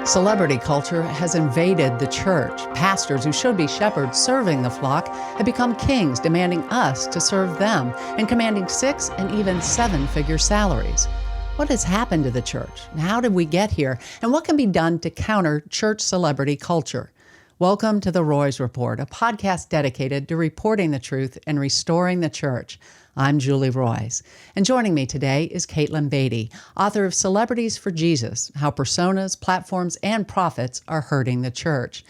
Celebrity culture has invaded the church. Pastors who should be shepherds serving the flock have become kings, demanding us to serve them and commanding 6 and even 7-figure salaries. What has happened to the church? How did we get here? And what can be done to counter church celebrity culture? Welcome to the Roys Report, a podcast dedicated to reporting the truth and restoring the church. I'm Julie Roys, and joining me today is Katelyn Beaty, author of Celebrities for Jesus, How Personas, Platforms, and Profits Are Hurting the Church.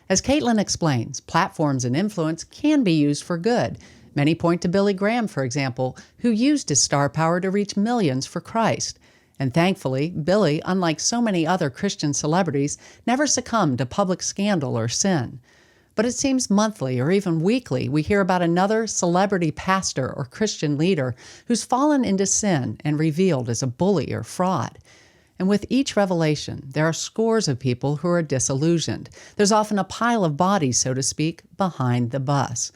As Katelyn explains, platforms and influence can be used for good. Many point to Billy Graham, for example, who used his star power to reach millions for Christ. And thankfully, Billy, unlike so many other Christian celebrities, never succumbed to public scandal or sin. But it seems monthly or even weekly we hear about another celebrity pastor or Christian leader who's fallen into sin and revealed as a bully or fraud. And with each revelation, there are scores of people who are disillusioned. There's often a pile of bodies, so to speak, behind the bus.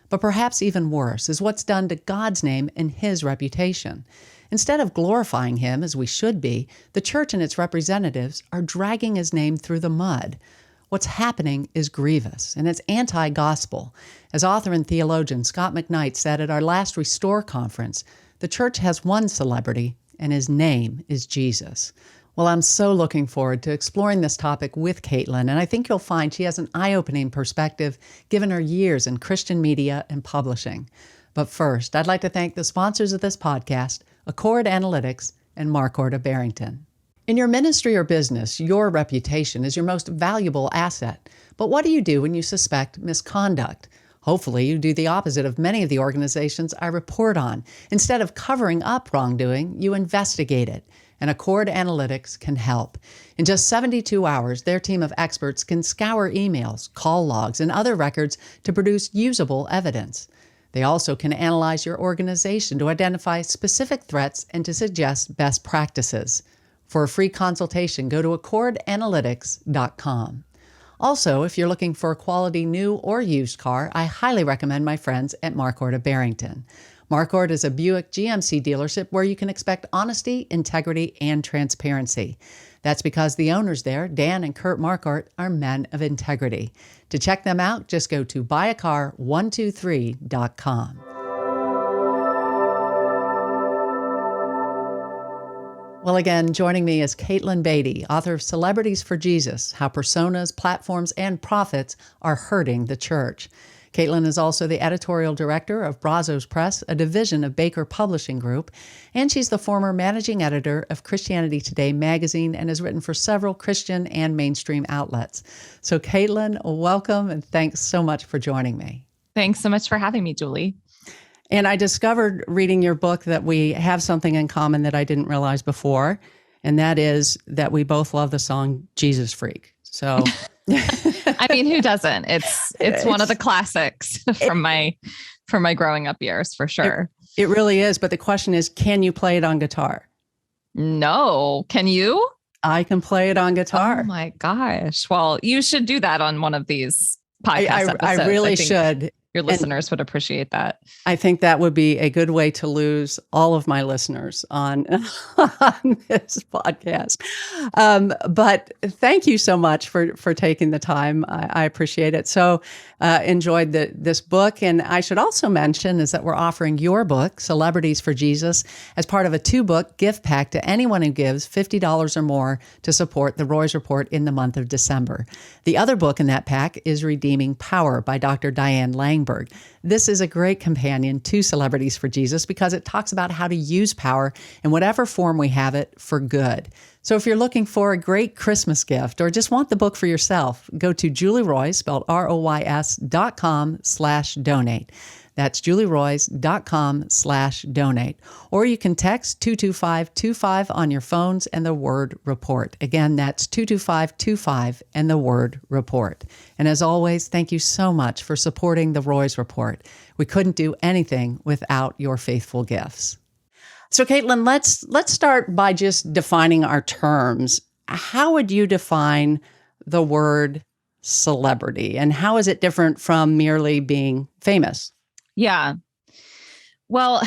But perhaps even worse is what's done to God's name and His reputation. Instead of glorifying Him as we should be, the church and its representatives are dragging His name through the mud. What's happening is grievous, and it's anti-gospel. As author and theologian Scott McKnight said at our last Restore conference, the church has one celebrity, and His name is Jesus. Well, I'm so looking forward to exploring this topic with Katelyn, and I think you'll find she has an eye-opening perspective given her years in Christian media and publishing. But first, I'd like to thank the sponsors of this podcast, Accord Analytics and Marquardt Barrington. In your ministry or business, your reputation is your most valuable asset. But what do you do when you suspect misconduct? Hopefully, you do the opposite of many of the organizations I report on. Instead of covering up wrongdoing, you investigate it. And Accord Analytics can help. In just 72 hours, their team of experts can scour emails, call logs, and other records to produce usable evidence. They also can analyze your organization to identify specific threats and to suggest best practices. For a free consultation, go to accordanalytics.com. Also, if you're looking for a quality new or used car, I highly recommend my friends at Marquardt Barrington. Marquardt is a Buick GMC dealership where you can expect honesty, integrity, and transparency. That's because the owners there, Dan and Kurt Marquardt, are men of integrity. To check them out, just go to buyacar123.com. Well, again, joining me is Katelyn Beaty, author of Celebrities for Jesus, How Personas, Platforms, and Profits Are Hurting the Church. Katelyn is also the editorial director of Brazos Press, a division of Baker Publishing Group, and she's the former managing editor of Christianity Today magazine and has written for several Christian and mainstream outlets. So Katelyn, welcome, and thanks so much for joining me. Thanks so much for having me, Julie. And I discovered reading your book that we have something in common that I didn't realize before, and that is that we both love the song Jesus Freak. So I mean, who doesn't? It's one of the classics from my growing up years, for sure. It really is. But the question is, can you play it on guitar? No. Can you? I can play it on guitar. Oh my gosh. Well, you should do that on one of these podcast episodes. I really should. Your listeners would appreciate that. I think that would be a good way to lose all of my listeners on this podcast. But thank you so much for taking the time. I appreciate it. So enjoyed this book. And I should also mention is that we're offering your book, Celebrities for Jesus, as part of a 2-book gift pack to anyone who gives $50 or more to support the Roys Report in the month of December. The other book in that pack is Redeeming Power by Dr. Diane Langberg. This is a great companion to Celebrities for Jesus because it talks about how to use power in whatever form we have it for good. So if you're looking for a great Christmas gift or just want the book for yourself, go to julieroys, spelled ROYS.com/donate. That's julieroys.com/donate. Or you can text 22525 on your phones and the word report. Again, that's 22525 and the word report. And as always, thank you so much for supporting the Roys Report. We couldn't do anything without your faithful gifts. So Katelyn, let's start by just defining our terms. How would you define the word celebrity, and how is it different from merely being famous? Yeah. Well,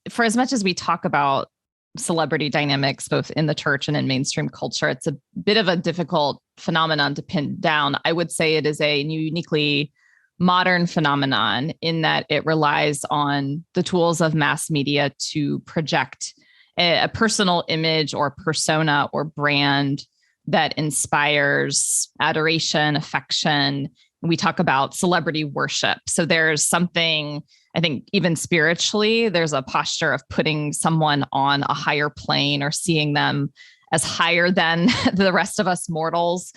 for as much as we talk about celebrity dynamics, both in the church and in mainstream culture. It's a bit of a difficult phenomenon to pin down. I would say it is a uniquely modern phenomenon in that it relies on the tools of mass media to project a personal image or persona or brand that inspires adoration, affection. We talk about celebrity worship. So there's something, I think, even spiritually, there's a posture of putting someone on a higher plane or seeing them as higher than the rest of us mortals.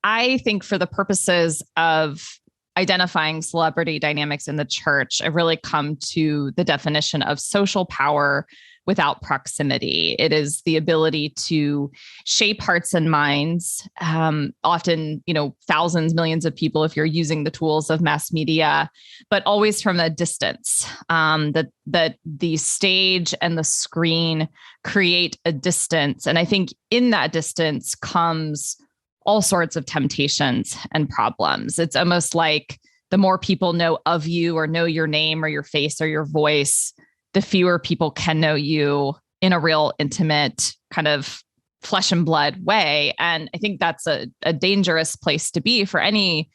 I think for the purposes of identifying celebrity dynamics in the church, I've really come to the definition of social power without proximity. It is the ability to shape hearts and minds, often, thousands, millions of people if you're using the tools of mass media, but always from a distance. That the stage and the screen create a distance. And I think in that distance comes all sorts of temptations and problems. It's almost like the more people know of you or know your name or your face or your voice, the fewer people can know you in a real intimate kind of flesh and blood way. And I think that's a dangerous place to be for any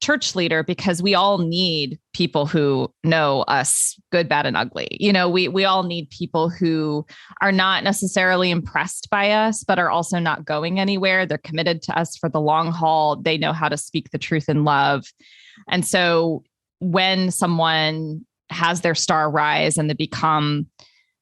church leader, because we all need people who know us good, bad, and ugly. We all need people who are not necessarily impressed by us, but are also not going anywhere. They're committed to us for the long haul. They know how to speak the truth in love. And so when someone has their star rise and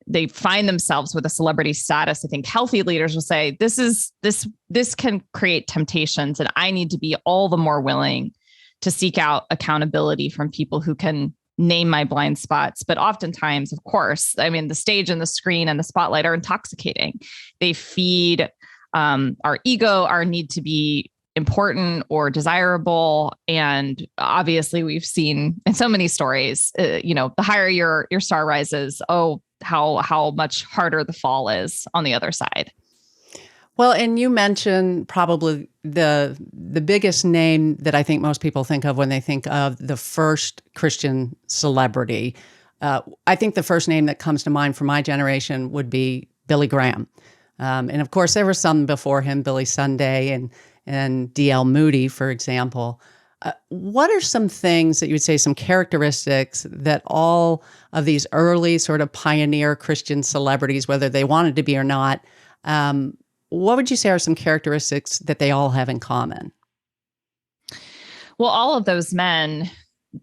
they find themselves with a celebrity status, I think healthy leaders will say, this can create temptations, and I need to be all the more willing to seek out accountability from people who can name my blind spots. But oftentimes, of course, the stage and the screen and the spotlight are intoxicating. They feed our ego, our need to be important or desirable. And obviously we've seen in so many stories, the higher your star rises, how much harder the fall is on the other side. Well, and you mentioned probably the biggest name that I think most people think of when they think of the first Christian celebrity. I think the first name that comes to mind for my generation would be Billy Graham. And of course, there were some before him, Billy Sunday and D.L. Moody, for example. What are some things that you would say, some characteristics that all of these early sort of pioneer Christian celebrities, whether they wanted to be or not, what would you say are some characteristics that they all have in common? Well, all of those men,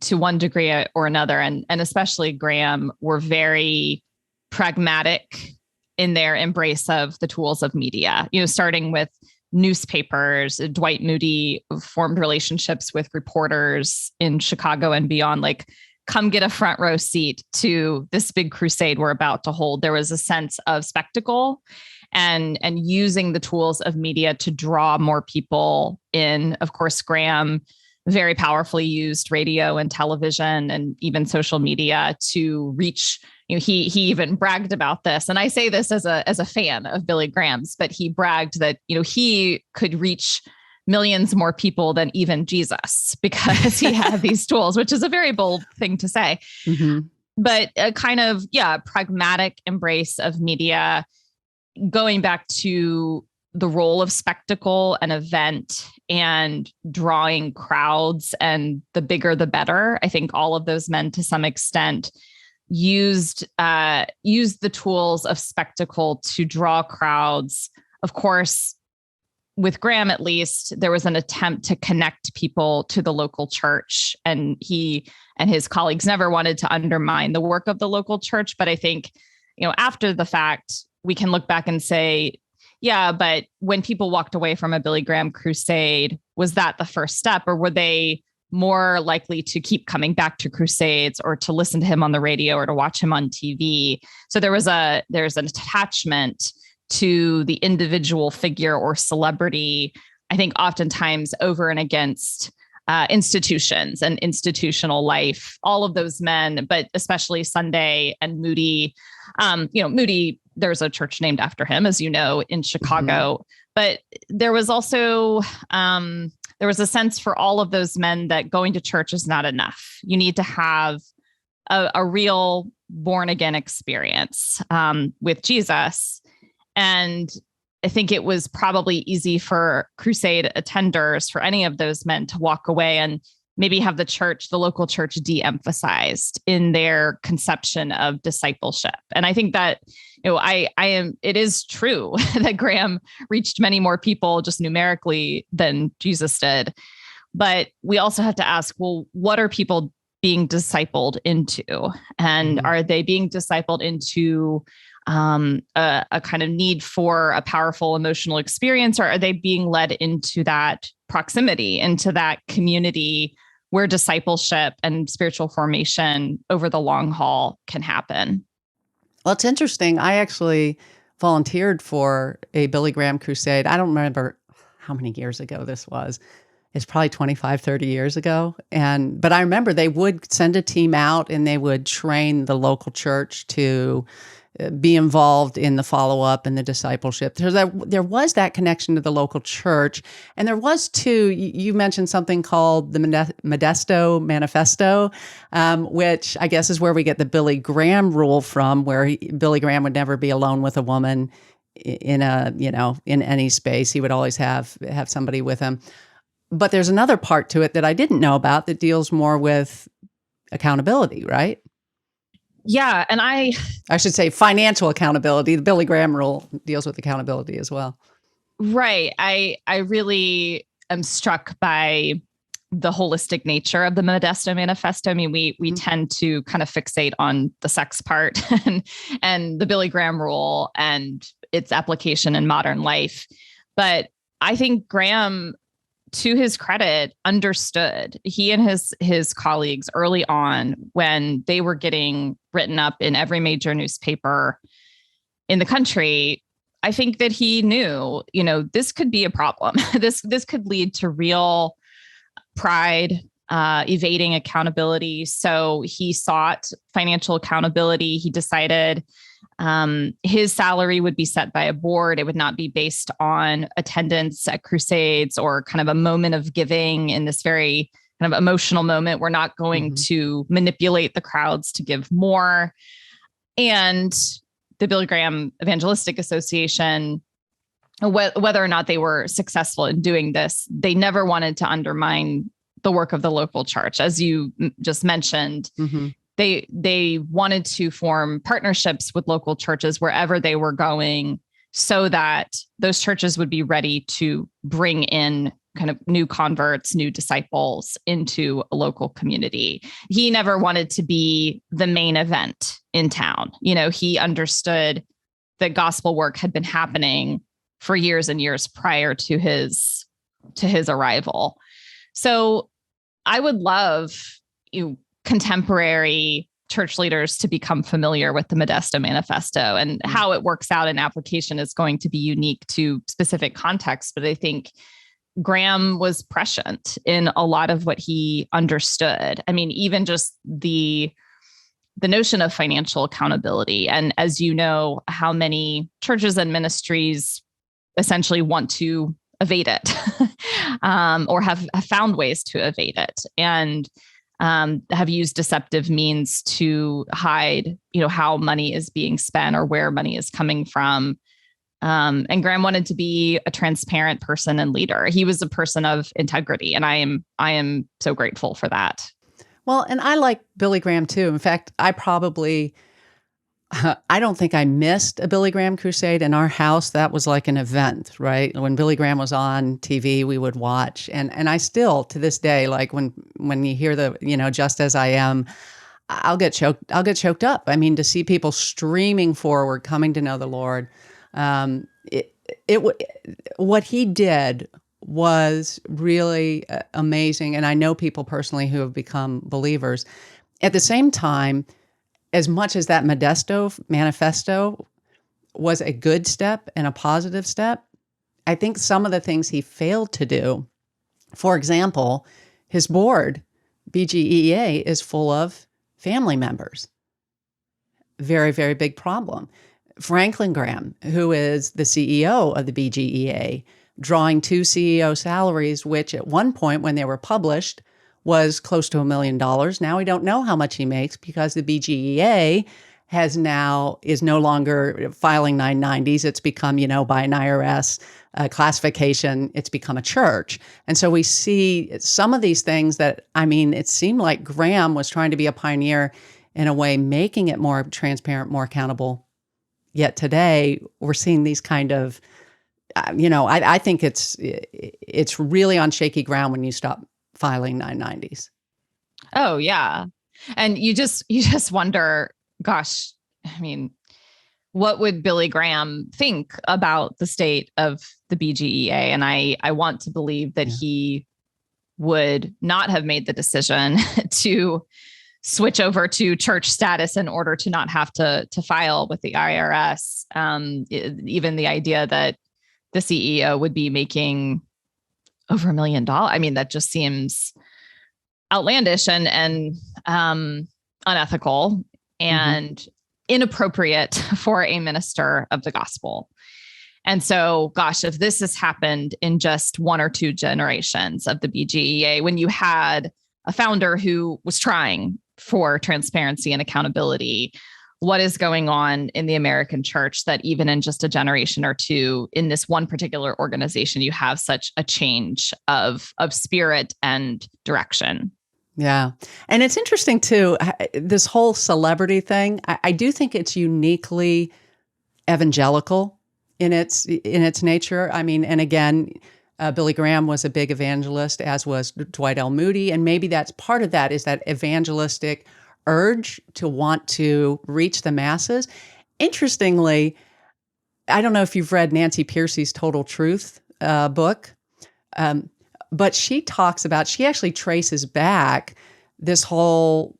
to one degree or another, and especially Graham, were very pragmatic in their embrace of the tools of media, starting with newspapers. Dwight Moody formed relationships with reporters in Chicago and beyond, like, come get a front row seat to this big crusade we're about to hold. There was a sense of spectacle and using the tools of media to draw more people in. Of course, Graham very powerfully used radio and television and even social media to reach. He even bragged about this, and I say this as a fan of Billy Graham's, but he bragged that he could reach millions more people than even Jesus because he had these tools, which is a very bold thing to say. Mm-hmm. But a kind of pragmatic embrace of media, going back to the role of spectacle and event and drawing crowds, and the bigger the better. I think all of those men, to some extent, used the tools of spectacle to draw crowds. Of course, with Graham, at least, there was an attempt to connect people to the local church, and he and his colleagues never wanted to undermine the work of the local church. But I think, after the fact, we can look back and say, yeah, but when people walked away from a Billy Graham crusade, was that the first step, or were they more likely to keep coming back to crusades or to listen to him on the radio or to watch him on TV? So there's an attachment to the individual figure or celebrity, I think oftentimes over and against institutions and institutional life. All of those men, but especially Sunday and Moody. Moody, there's a church named after him, as you know, in Chicago. Mm-hmm. But there was also there was a sense for all of those men that going to church is not enough. You need to have a real born again experience with Jesus. And I think it was probably easy for crusade attenders, for any of those men, to walk away and maybe have the local church, de-emphasized in their conception of discipleship. And I think that, it is true that Graham reached many more people just numerically than Jesus did. But we also have to ask, well, what are people being discipled into? And are they being discipled into a kind of need for a powerful emotional experience, or are they being led into that proximity, into that community where discipleship and spiritual formation over the long haul can happen? Well, it's interesting. I actually volunteered for a Billy Graham crusade. I don't remember how many years ago this was. It's probably 25, 30 years ago. But I remember they would send a team out and they would train the local church to be involved in the follow-up and the discipleship. There was that connection to the local church. And there was too, you mentioned something called the Modesto Manifesto, which I guess is where we get the Billy Graham rule from, where Billy Graham would never be alone with a woman in any space. He would always have somebody with him. But there's another part to it that I didn't know about that deals more with accountability, right? Yeah. And I should say financial accountability. The Billy Graham rule deals with accountability as well. Right. I really am struck by the holistic nature of the Modesto Manifesto. I mean, we tend to kind of fixate on the sex part and the Billy Graham rule and its application in modern life. But I think Graham, to his credit, understood. He and his colleagues early on, when they were getting written up in every major newspaper in the country, I think that he knew, this could be a problem. This could lead to real pride, evading accountability. So he sought financial accountability. He decided his salary would be set by a board. It would not be based on attendance at crusades or kind of a moment of giving in this very kind of emotional moment. We're not going to manipulate the crowds to give more. And the Billy Graham Evangelistic Association, whether or not they were successful in doing this, they never wanted to undermine the work of the local church. As you just mentioned, they wanted to form partnerships with local churches wherever they were going, so that those churches would be ready to bring in kind of new converts, new disciples into a local community. He never wanted to be the main event in town. He understood that gospel work had been happening for years and years prior to his arrival. So I would love contemporary church leaders to become familiar with the Modesto Manifesto, and how it works out in application is going to be unique to specific contexts. But I think Graham was prescient in a lot of what he understood. I mean, even just the notion of financial accountability. And as you know, how many churches and ministries essentially want to evade it or have found ways to evade it, and have used deceptive means to hide, how money is being spent or where money is coming from. And Graham wanted to be a transparent person and leader. He was a person of integrity, and I am so grateful for that. Well, and I like Billy Graham too. In fact, I don't think I missed a Billy Graham crusade. In our house, that was like an event, right? When Billy Graham was on TV, we would watch. And I still, to this day, like when you hear the, Just As I Am, I'll get choked up. I mean, to see people streaming forward, coming to know the Lord. What he did was really amazing. And I know people personally who have become believers. At the same time, as much as that Modesto Manifesto was a good step and a positive step, I think some of the things he failed to do, for example, his board, BGEA, is full of family members. Very, very big problem. Franklin Graham, who is the CEO of the BGEA, drawing 2 CEO salaries, which at one point when they were published was close to $1 million. Now we don't know how much he makes because the BGEA is no longer filing 990s. It's become, by an IRS classification, it's become a church. And so we see some of these things that, it seemed like Graham was trying to be a pioneer in a way, making it more transparent, more accountable. Yet today we're seeing these kind of, I think it's really on shaky ground when you stop filing 990s. Oh yeah. And you just wonder, gosh, what would Billy Graham think about the state of the BGEA? And I want to believe that he would not have made the decision to switch over to church status in order to not have to file with the IRS. Even the idea that the CEO would be making over $1 million. That just seems outlandish and unethical and inappropriate for a minister of the gospel. And so, gosh, if this has happened in just one or two generations of the BGEA, when you had a founder who was trying for transparency and accountability, what is going on in the American church that even in just a generation or two in this one particular organization, you have such a change of spirit and direction? Yeah. And it's interesting too, this whole celebrity thing, I do think it's uniquely evangelical in its nature. And again, Billy Graham was a big evangelist, as was Dwight L. Moody. And maybe that's part of that, is that evangelistic urge to want to reach the masses. Interestingly, I don't know if you've read Nancy Pearcey's Total Truth book, but she actually traces back this whole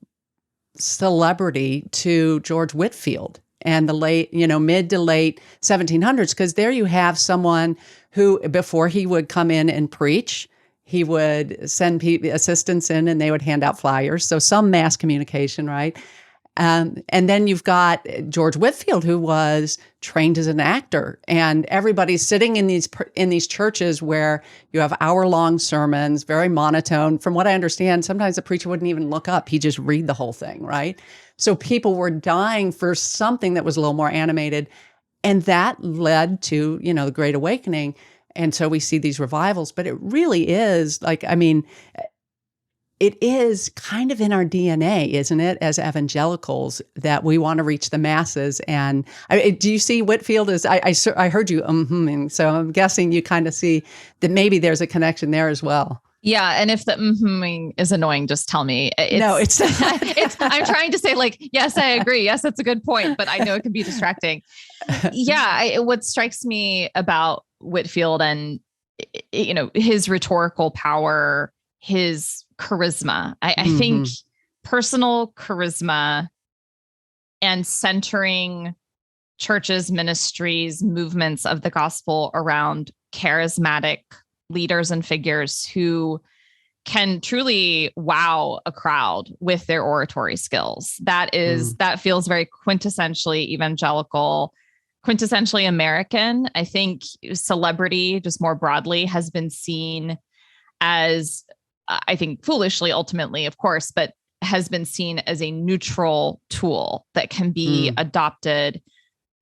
celebrity to George Whitefield and the mid to late 1700s, because there you have someone who, before he would come in and preach, he would send assistants in and they would hand out flyers. So some mass communication, right? And then you've got George Whitefield, who was trained as an actor, and everybody's sitting in these churches where you have hour-long sermons, very monotone. From what I understand, sometimes the preacher wouldn't even look up; he'd just read the whole thing, right? So people were dying for something that was a little more animated, and that led to the Great Awakening. And so we see these revivals, but it really is it is kind of in our DNA, isn't it, as evangelicals, that we want to reach the masses. And do you see Whitefield as, I heard you, so I'm guessing you kind of see that maybe there's a connection there as well. Yeah. And if the is annoying, just tell me. No, it's I'm trying to say yes, I agree. Yes, that's a good point, but I know it can be distracting. Yeah. What strikes me about Whitefield and, his rhetorical power, his charisma. I think personal charisma and centering churches, ministries, movements of the gospel around charismatic leaders and figures who can truly wow a crowd with their oratory skills. That feels very quintessentially evangelical, quintessentially American. I think celebrity, just more broadly, has been seen as, I think foolishly, ultimately, of course, but has been seen as a neutral tool that can be adopted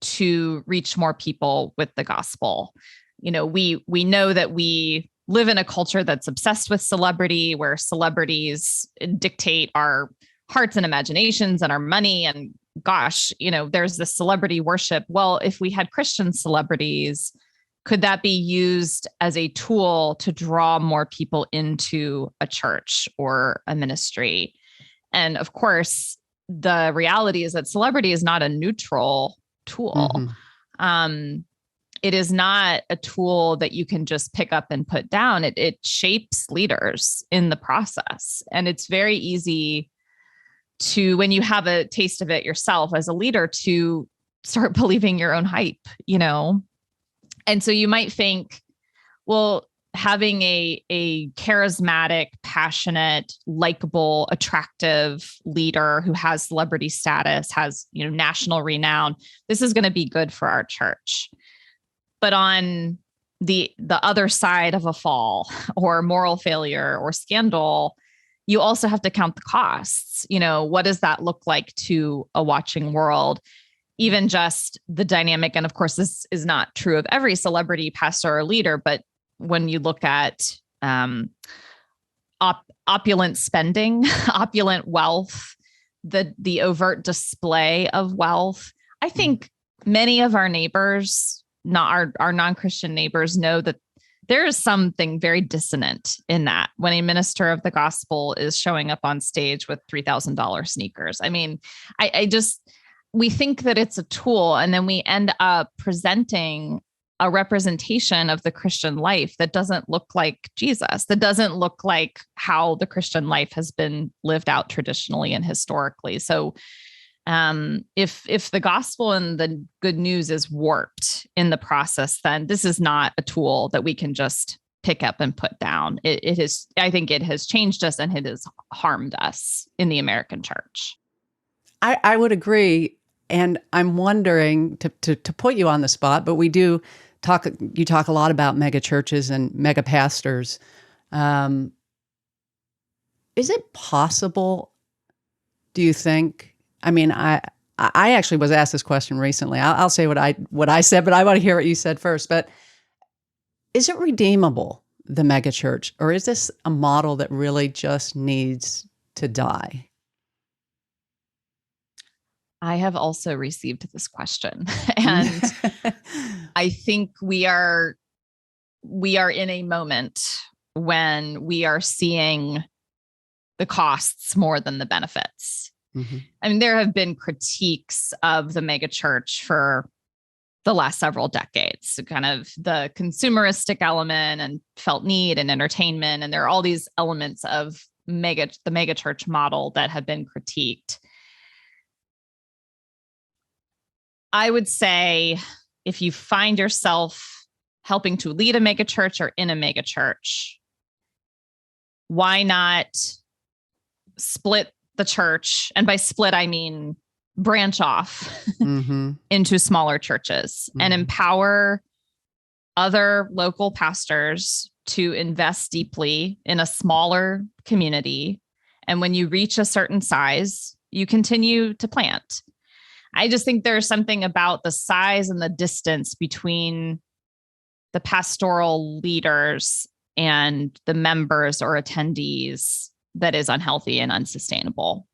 to reach more people with the gospel. We know that we live in a culture that's obsessed with celebrity, where celebrities dictate our hearts and imaginations and our money. And gosh, there's this celebrity worship. Well, if we had Christian celebrities, could that be used as a tool to draw more people into a church or a ministry? And of course, the reality is that celebrity is not a neutral tool. It is not a tool that you can just pick up and put down. It shapes leaders in the process. And it's very easy to, when you have a taste of it yourself as a leader, to start believing your own hype, And so you might think, well, having a charismatic, passionate, likable, attractive leader who has celebrity status, has, national renown, this is going to be good for our church. But on the other side of a fall or moral failure or scandal, you also have to count the costs. What does that look like to a watching world? Even just the dynamic. And of course, this is not true of every celebrity, pastor, or leader, but when you look at opulent spending, opulent wealth, the overt display of wealth, I think many of our neighbors, not our non-Christian neighbors, know that there is something very dissonant in that when a minister of the gospel is showing up on stage with $3,000 sneakers. I mean, we think that it's a tool, and then we end up presenting a representation of the Christian life that doesn't look like Jesus, that doesn't look like how the Christian life has been lived out traditionally and historically. So if the gospel and the good news is warped in the process, then this is not a tool that we can just pick up and put down. It is, I think it has changed us and it has harmed us in the American church. I would agree. And I'm wondering to put you on the spot, but you talk a lot about mega churches and mega pastors. Is it possible, do you think? I mean, I actually was asked this question recently. I'll say what I said, but I want to hear what you said first. But is it redeemable, the mega church, or is this a model that really just needs to die? I have also received this question, and I think we are in a moment when we are seeing the costs more than the benefits. Mm-hmm. I mean, there have been critiques of the megachurch for the last several decades, kind of the consumeristic element and felt need and entertainment. And there are all these elements of the megachurch model that have been critiqued. I would say if you find yourself helping to lead a megachurch or in a megachurch, why not split the church? And by split, I mean branch off into smaller churches and empower other local pastors to invest deeply in a smaller community. And when you reach a certain size, you continue to plant. I just think there's something about the size and the distance between the pastoral leaders and the members or attendees that is unhealthy and unsustainable.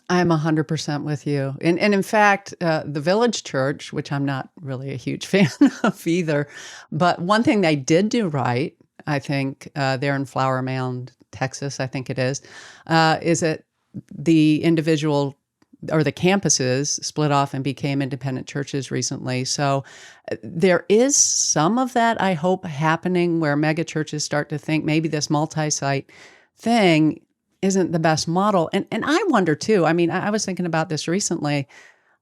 I'm 100% with you. And in fact, the Village Church, which I'm not really a huge fan of either, but one thing they did do right, I think, there in Flower Mound, Texas, I think it is that the individual or the campuses split off and became independent churches recently. So there is some of that, I hope, happening where mega churches start to think maybe this multi-site thing isn't the best model. And I wonder too, I mean, I was thinking about this recently.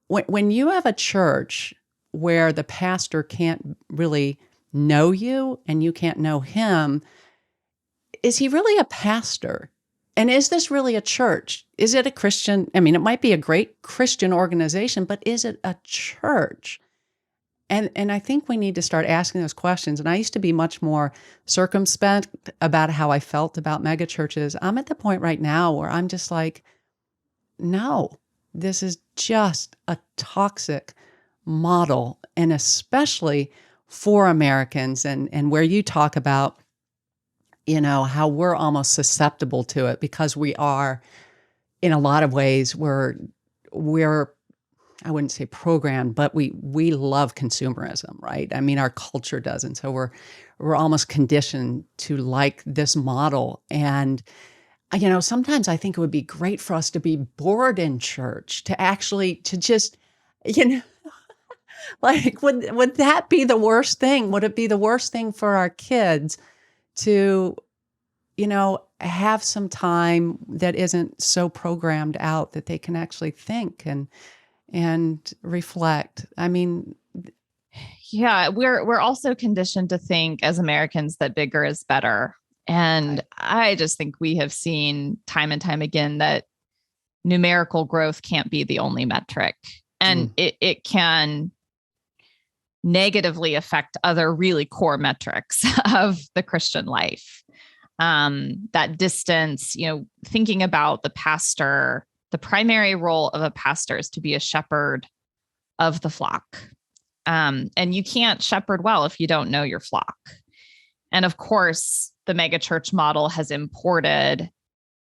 When you have a church where the pastor can't really know you and you can't know him, is he really a pastor? And is this really a church? Is it a Christian? I mean, it might be a great Christian organization, but is it a church? And I think we need to start asking those questions. And I used to be much more circumspect about how I felt about mega churches. I'm at the point right now where I'm just like, no, this is just a toxic model. And especially for Americans and where you talk about, you know, how we're almost susceptible to it because we are, in a lot of ways, we're I wouldn't say programmed, but we love consumerism, right? I mean, our culture does. And so we're almost conditioned to like this model. And, you know, sometimes I think it would be great for us to be bored in church, to just, you know, like, would that be the worst thing? Would it be the worst thing for our kids to, you know, have some time that isn't so programmed out that they can actually think and reflect? I mean, yeah, we're also conditioned to think as Americans that bigger is better. And I just think we have seen time and time again that numerical growth can't be the only metric. And it can negatively affect other really core metrics of the Christian life. that distance, thinking about the pastor, the primary role of a pastor is to be a shepherd of the flock. And you can't shepherd well if you don't know your flock. And of course, the megachurch model has imported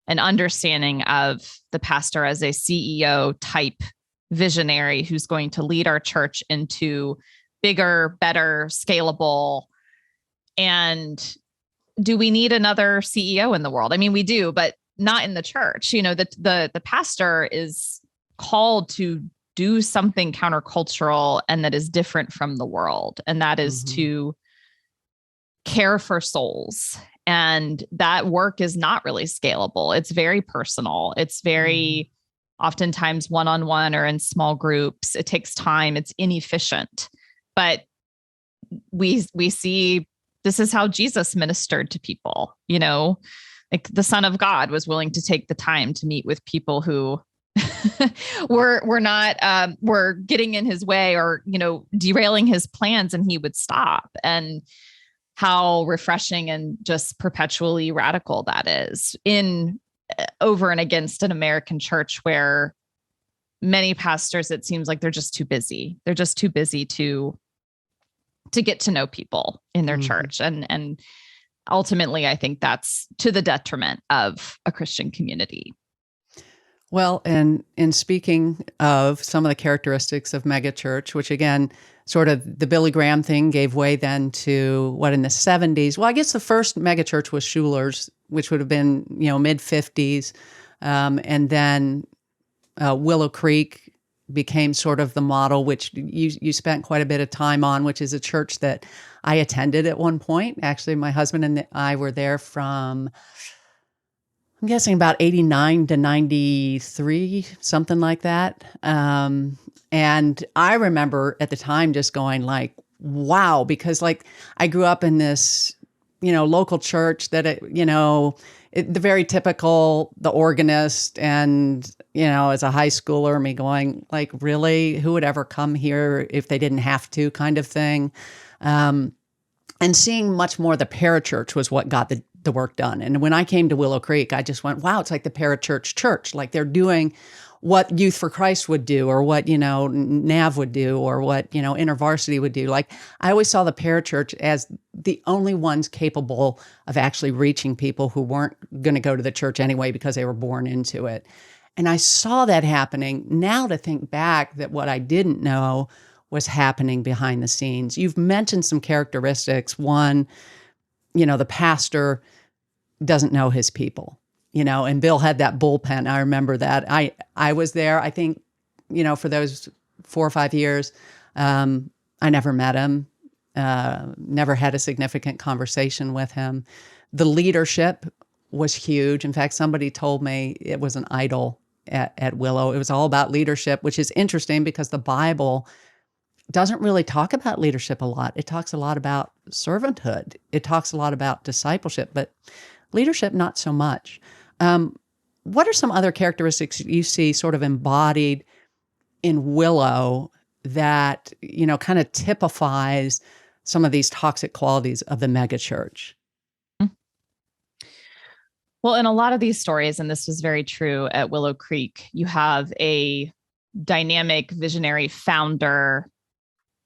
an understanding of the pastor as a CEO type visionary who's going to lead our church into bigger, better, scalable. And do we need another CEO in the world? I mean, we do, but not in the church. The pastor is called to do something countercultural and that is different from the world. And that is to care for souls. And that work is not really scalable. It's very personal. It's very oftentimes one-on-one or in small groups. It takes time. It's inefficient. But we see this is how Jesus ministered to people, like the Son of God was willing to take the time to meet with people who were not were getting in his way or, derailing his plans, and he would stop. And how refreshing and just perpetually radical that is in over and against an American church where many pastors, it seems like they're just too busy. They're just too busy to get to know people in their church. And ultimately, I think that's to the detriment of a Christian community. Well, and in speaking of some of the characteristics of megachurch, which again, sort of the Billy Graham thing gave way then to in the 70s? Well, I guess the first megachurch was Schuler's, which would have been, mid-50s. And then Willow Creek became sort of the model, which you spent quite a bit of time on, which is a church that I attended at one point. Actually, my husband and I were there from, I'm guessing about 89 to 93, something like that. And I remember at the time just going like, wow, because I grew up in this, local church that, the very typical, the organist and, as a high schooler, me going like, really, who would ever come here if they didn't have to kind of thing. And seeing much more the parachurch was what got the work done. And when I came to Willow Creek, I just went, wow, it's like the parachurch church. Like they're doing what Youth for Christ would do, or what, NAV would do, or what, InterVarsity would do. Like I always saw the parachurch as the only ones capable of actually reaching people who weren't going to go to the church anyway because they were born into it. And I saw that happening. Now to think back that what I didn't know was happening behind the scenes. You've mentioned some characteristics. One, the pastor doesn't know his people. And Bill had that bullpen. I remember that. I was there, I think, for those 4 or 5 years. I never met him, never had a significant conversation with him. The leadership was huge. In fact, somebody told me it was an idol at Willow. It was all about leadership, which is interesting because the Bible doesn't really talk about leadership a lot. It talks a lot about servanthood. It talks a lot about discipleship, but leadership, not so much. What are some other characteristics you see sort of embodied in Willow that, kind of typifies some of these toxic qualities of the megachurch? Well, in a lot of these stories, and this was very true at Willow Creek, you have a dynamic visionary founder,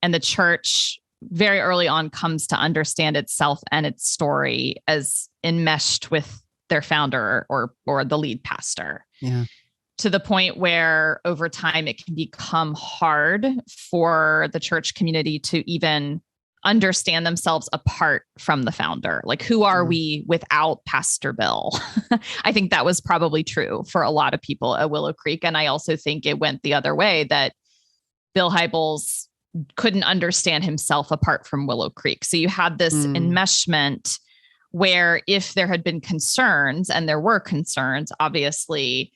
and the church very early on comes to understand itself and its story as enmeshed with their founder or the lead pastor. Yeah. To the point where over time it can become hard for the church community to even understand themselves apart from the founder. Like, who are we without Pastor Bill? I think that was probably true for a lot of people at Willow Creek. And I also think it went the other way, that Bill Hybels couldn't understand himself apart from Willow Creek. So you had this enmeshment where if there had been concerns, and there were concerns, obviously,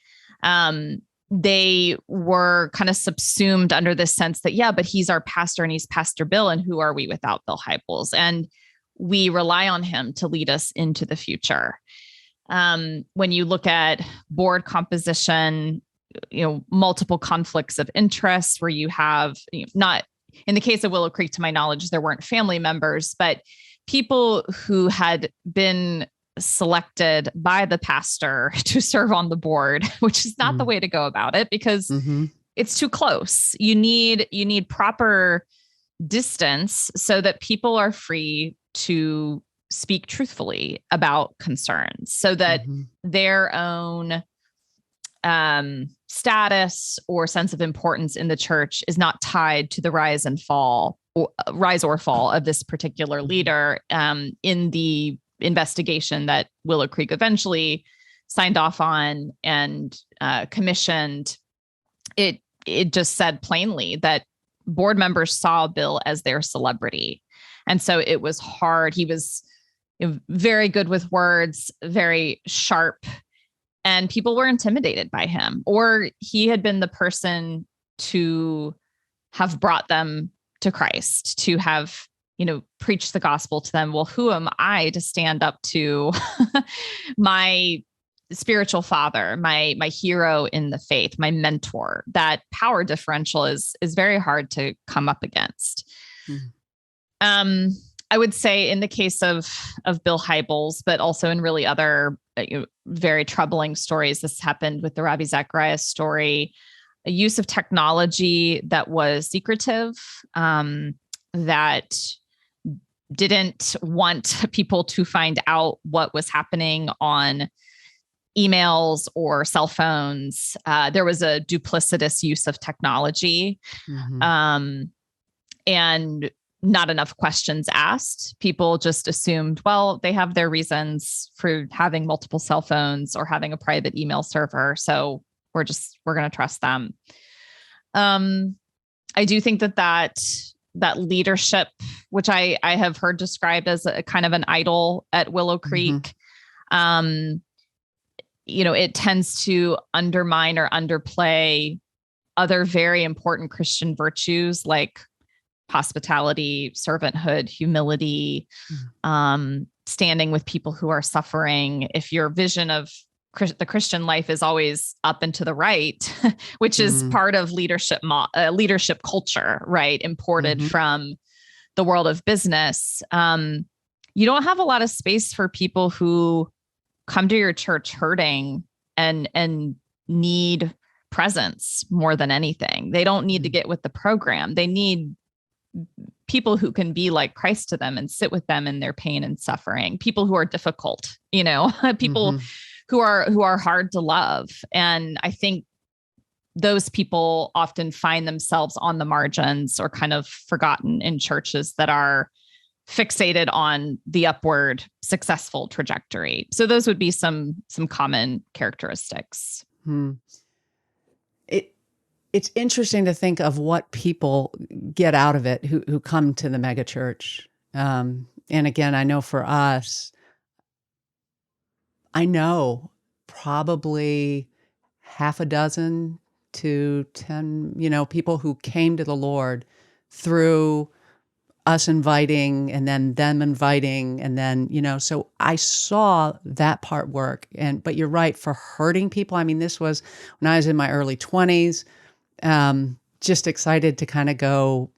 they were kind of subsumed under this sense that, yeah, but he's our pastor and he's Pastor Bill, and who are we without Bill Hybels? And we rely on him to lead us into the future. When you look at board composition, multiple conflicts of interest where you have, not in the case of Willow Creek, to my knowledge, there weren't family members, but people who had been selected by the pastor to serve on the board, which is not the way to go about it because it's too close. You need proper distance so that people are free to speak truthfully about concerns, so that their own status or sense of importance in the church is not tied to the rise or fall of this particular leader. In the investigation that Willow Creek eventually signed off on and commissioned, it just said plainly that board members saw Bill as their celebrity. And so it was hard. He was very good with words, very sharp, and people were intimidated by him, or he had been the person to have brought them to Christ, to have, preached the gospel to them. Well, who am I to stand up to my spiritual father, my hero in the faith, my mentor? That power differential is very hard to come up against. I would say in the case of Bill Hybels, but also in really other very troubling stories, this happened with the Ravi Zacharias story, a use of technology that was secretive, that didn't want people to find out what was happening on emails or cell phones. There was a duplicitous use of technology, and not enough questions asked. People just assumed, well, they have their reasons for having multiple cell phones or having a private email server, so we're going to trust them. I do think that leadership, which I have heard described as a kind of an idol at Willow Creek, it tends to undermine or underplay other very important Christian virtues like hospitality, servanthood, humility, standing with people who are suffering. If your vision of the Christian life is always up and to the right, which is part of leadership culture, right? Imported from the world of business. You don't have a lot of space for people who come to your church hurting and need presence more than anything. They don't need to get with the program. They need people who can be like Christ to them and sit with them in their pain and suffering, people who are difficult, people who are hard to love. And I think those people often find themselves on the margins or kind of forgotten in churches that are fixated on the upward successful trajectory. So those would be some common characteristics. It's interesting to think of what people get out of it who come to the megachurch. And again, I know for us, I know probably half a dozen to 10, people who came to the Lord through us inviting and then them inviting. And then, so I saw that part work. But you're right, for hurting people. I mean, this was when I was in my early 20s. Just excited to kind of go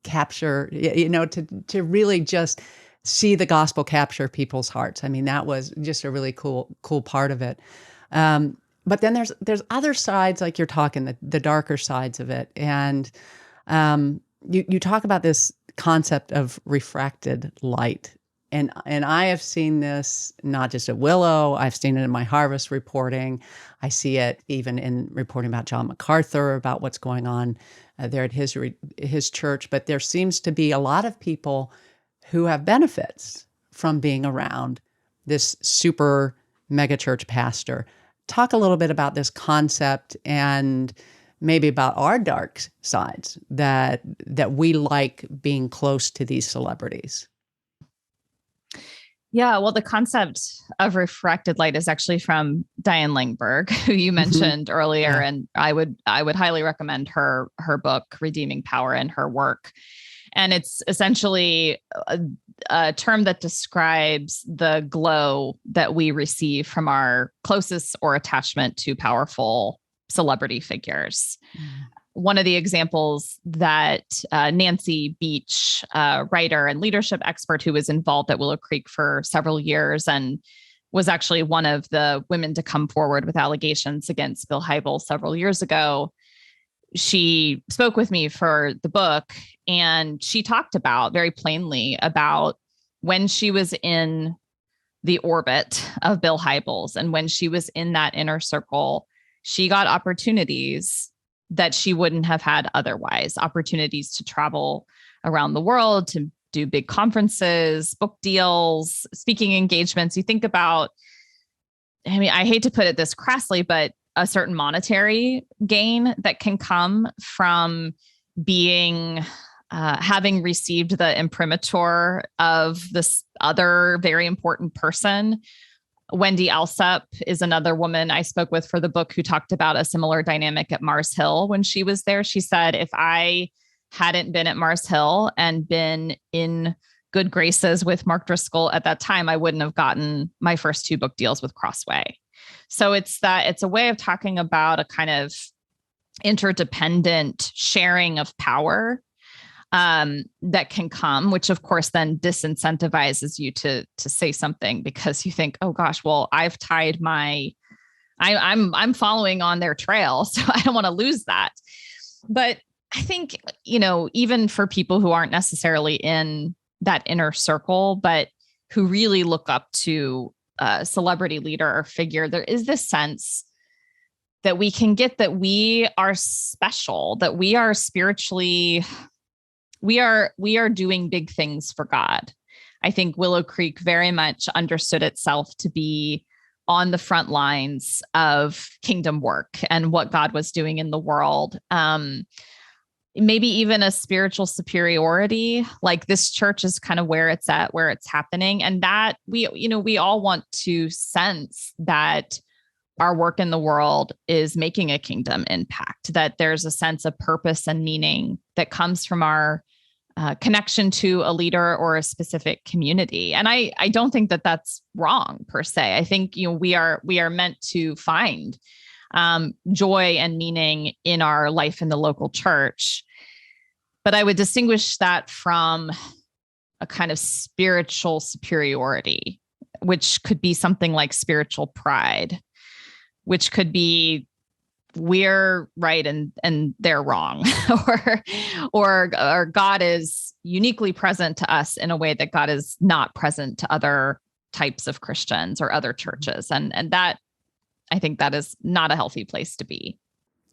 capture, to really just see the gospel capture people's hearts. I mean, that was just a really cool part of it. But then there's other sides, like you're talking, the darker sides of it. And you talk about this concept of refracted light. And I have seen this not just at Willow, I've seen it in my Harvest reporting. I see it even in reporting about John MacArthur, about what's going on there at his church. But there seems to be a lot of people who have benefits from being around this super megachurch pastor. Talk a little bit about this concept and maybe about our dark sides that we like being close to these celebrities. Yeah, well, the concept of refracted light is actually from Diane Langberg, who you mentioned earlier, and I would highly recommend her book, Redeeming Power, and her work. And it's essentially a term that describes the glow that we receive from our closest or attachment to powerful celebrity figures. one of the examples that Nancy Beach, writer and leadership expert who was involved at Willow Creek for several years and was actually one of the women to come forward with allegations against Bill Hybels several years ago. She spoke with me for the book, and she talked about very plainly about when she was in the orbit of Bill Hybels and when she was in that inner circle, she got opportunities that she wouldn't have had otherwise, opportunities to travel around the world, to do big conferences, book deals, speaking engagements. You think about, I mean, I hate to put it this crassly, but a certain monetary gain that can come from being, having received the imprimatur of this other very important person. Wendy Alsup is another woman I spoke with for the book who talked about a similar dynamic at Mars Hill when she was there. She said, if I hadn't been at Mars Hill and been in good graces with Mark Driscoll at that time, I wouldn't have gotten my first 2 book deals with Crossway. So it's a way of talking about a kind of interdependent sharing of power that can come, which of course then disincentivizes you to say something because you think, oh gosh, well, I've tied I'm following on their trail, so I don't want to lose that. But I think, even for people who aren't necessarily in that inner circle, but who really look up to a celebrity leader or figure, there is this sense that we can get that we are special, that we are spiritually, we are doing big things for God. I think Willow Creek very much understood itself to be on the front lines of kingdom work and what God was doing in the world. Maybe even a spiritual superiority, like this church is kind of where it's at, where it's happening. And that we all want to sense that our work in the world is making a kingdom impact, that there's a sense of purpose and meaning that comes from our connection to a leader or a specific community. And I don't think that that's wrong per se. I think, we are meant to find joy and meaning in our life in the local church. But I would distinguish that from a kind of spiritual superiority, which could be something like spiritual pride, which could be we're right and they're wrong, or God is uniquely present to us in a way that God is not present to other types of Christians or other churches. And that, I think that is not a healthy place to be.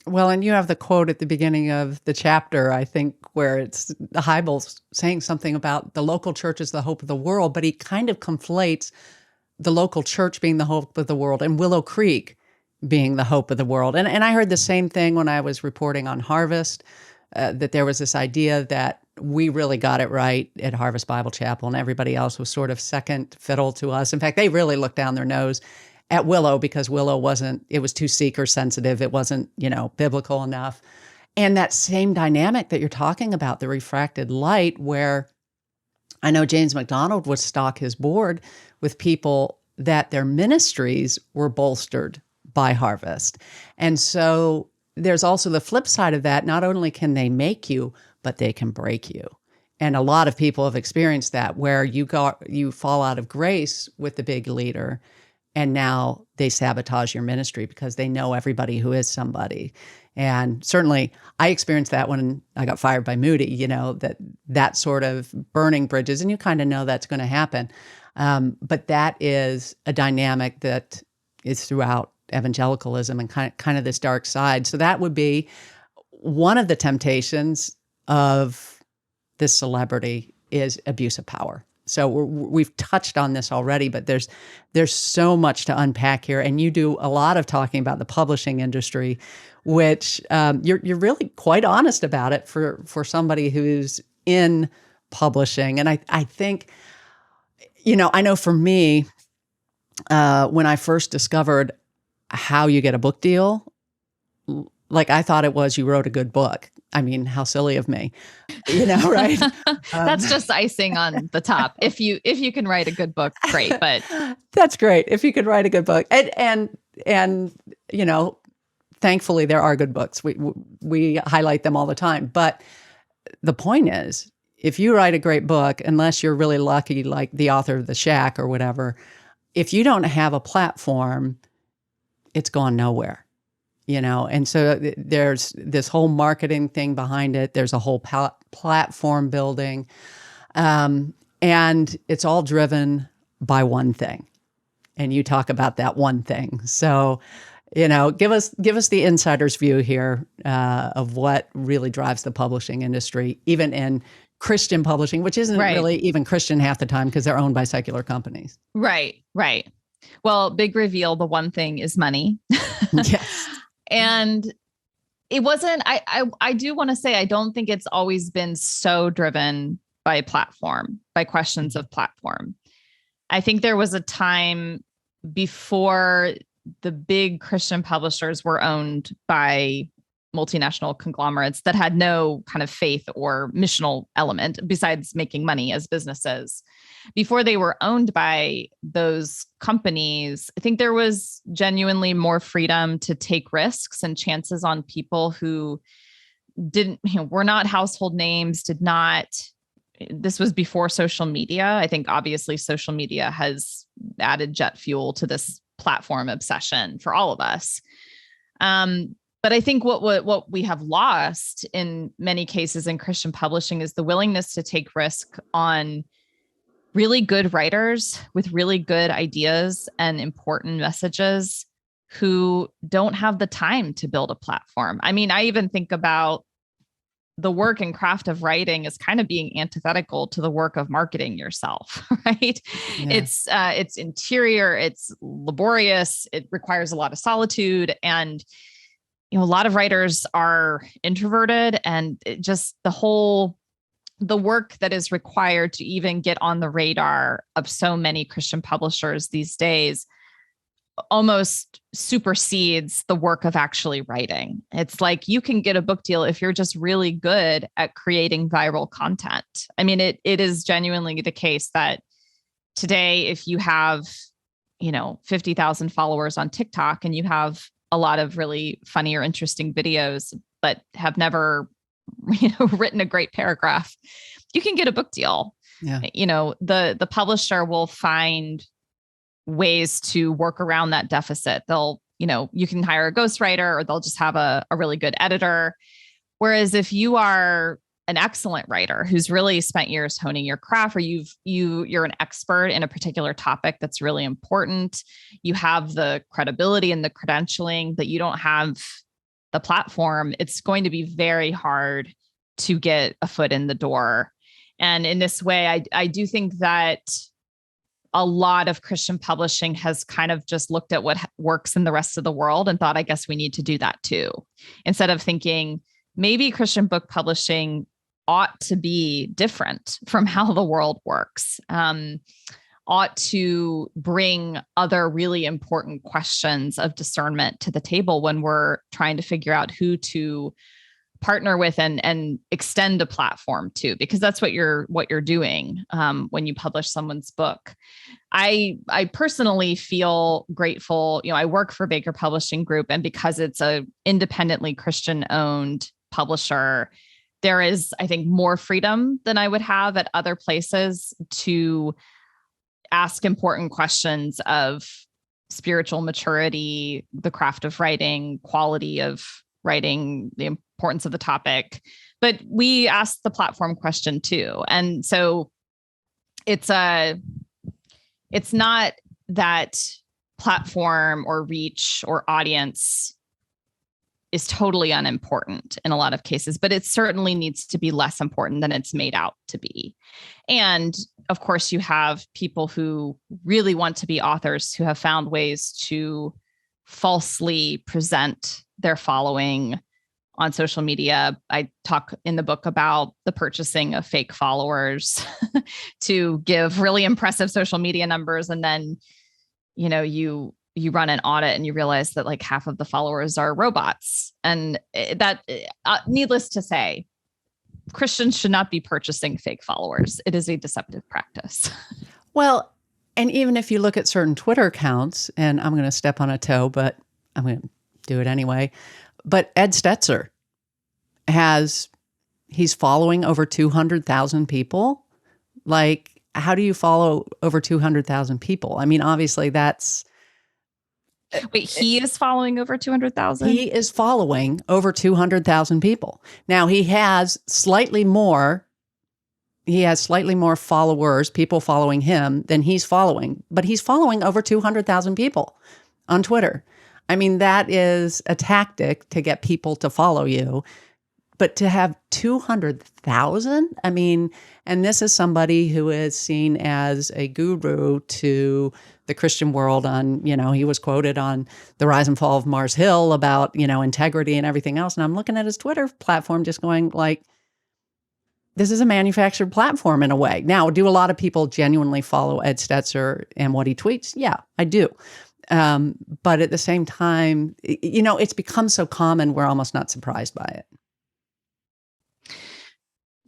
Well, and you have the quote at the beginning of the chapter, I think, where it's Hybels saying something about the local church is the hope of the world, but he kind of conflates the local church being the hope of the world and Willow Creek being the hope of the world. And I heard the same thing when I was reporting on Harvest, that there was this idea that we really got it right at Harvest Bible Chapel and everybody else was sort of second fiddle to us. In fact, they really looked down their nose at Willow because Willow it was too seeker sensitive. It wasn't, biblical enough. And that same dynamic that you're talking about, the refracted light, where I know James MacDonald would stock his board with people that their ministries were bolstered by Harvest. And so there's also the flip side of that. Not only can they make you, but they can break you. And a lot of people have experienced that, where you fall out of grace with the big leader, and now they sabotage your ministry because they know everybody who is somebody. And certainly I experienced that when I got fired by Moody, that sort of burning bridges, and you kind of know that's going to happen. But that is a dynamic that is throughout evangelicalism and kind of this dark side. So that would be one of the temptations of this celebrity, is abuse of power. So we've touched on this already, but there's so much to unpack here. And you do a lot of talking about the publishing industry, which you're really quite honest about it for somebody who's in publishing. And I think, I know for me, when I first discovered how you get a book deal, like I thought it was you wrote a good book. I mean, how silly of me, right? That's just icing on the top. If you can write a good book, great. But that's great if you could write a good book, and thankfully, there are good books. We highlight them all the time. But the point is, if you write a great book, unless you're really lucky, like the author of The Shack or whatever, if you don't have a platform, it's gone nowhere. And so there's this whole marketing thing behind it. There's a whole platform building. And it's all driven by one thing. And you talk about that one thing. So, give us the insider's view here of what really drives the publishing industry, even in Christian publishing, which isn't really even Christian half the time because they're owned by secular companies. Right. Well, big reveal, the one thing is money. Yes. And it wasn't, I do want to say, I don't think it's always been so driven by platform, by questions of platform. I think there was a time before the big Christian publishers were owned by multinational conglomerates that had no kind of faith or missional element besides making money as businesses. Before they were owned by those companies, I think there was genuinely more freedom to take risks and chances on people who were not household names, this was before social media. I think obviously social media has added jet fuel to this platform obsession for all of us. But I think what we have lost in many cases in Christian publishing is the willingness to take risk on really good writers with really good ideas and important messages who don't have the time to build a platform. I mean, I even think about the work and craft of writing as kind of being antithetical to the work of marketing yourself, right? Yeah. It's interior, it's laborious, it requires a lot of solitude, and a lot of writers are introverted, and the work that is required to even get on the radar of so many Christian publishers these days almost supersedes the work of actually writing. It's like you can get a book deal if you're just really good at creating viral content. I mean, it is genuinely the case that today, if you have, 50,000 followers on TikTok and you have a lot of really funny or interesting videos, but have never, written a great paragraph, you can get a book deal. Yeah. The publisher will find ways to work around that deficit. They'll, you can hire a ghostwriter, or they'll just have a really good editor. Whereas if you are an excellent writer who's really spent years honing your craft, or you're an expert in a particular topic that's really important, you have the credibility and the credentialing, that you don't have the platform, it's going to be very hard to get a foot in the door. And in this way, I do think that a lot of Christian publishing has kind of just looked at what works in the rest of the world and thought, I guess we need to do that too. Instead of thinking maybe Christian book publishing ought to be different from how the world works, ought to bring other really important questions of discernment to the table when we're trying to figure out who to partner with and extend a platform to, because that's what you're doing when you publish someone's book. I personally feel grateful. I work for Baker Publishing Group, and because it's a independently Christian owned publisher, there is, I think, more freedom than I would have at other places to ask important questions of spiritual maturity, the craft of writing, quality of writing, the importance of the topic. But we ask the platform question too. And so it's not that platform or reach or audience is totally unimportant in a lot of cases, but it certainly needs to be less important than it's made out to be. And of course, you have people who really want to be authors who have found ways to falsely present their following on social media. I talk in the book about the purchasing of fake followers to give really impressive social media numbers. And then, you run an audit and you realize that like half of the followers are robots. And that, needless to say, Christians should not be purchasing fake followers. It is a deceptive practice. Well, and even if you look at certain Twitter accounts, and I'm going to step on a toe, but I'm going to do it anyway. But Ed Stetzer he's following over 200,000 people. Like, how do you follow over 200,000 people? I mean, obviously that's... Wait, he is following over 200,000? He is following over 200,000 people. Now, he has slightly more followers, people following him, than he's following. But he's following over 200,000 people on Twitter. I mean, that is a tactic to get people to follow you. But to have 200,000, I mean, and this is somebody who is seen as a guru to the Christian world on, he was quoted on The Rise and Fall of Mars Hill about, integrity and everything else. And I'm looking at his Twitter platform just going like, this is a manufactured platform in a way. Now, do a lot of people genuinely follow Ed Stetzer and what he tweets? Yeah, I do. But at the same time, it's become so common, we're almost not surprised by it.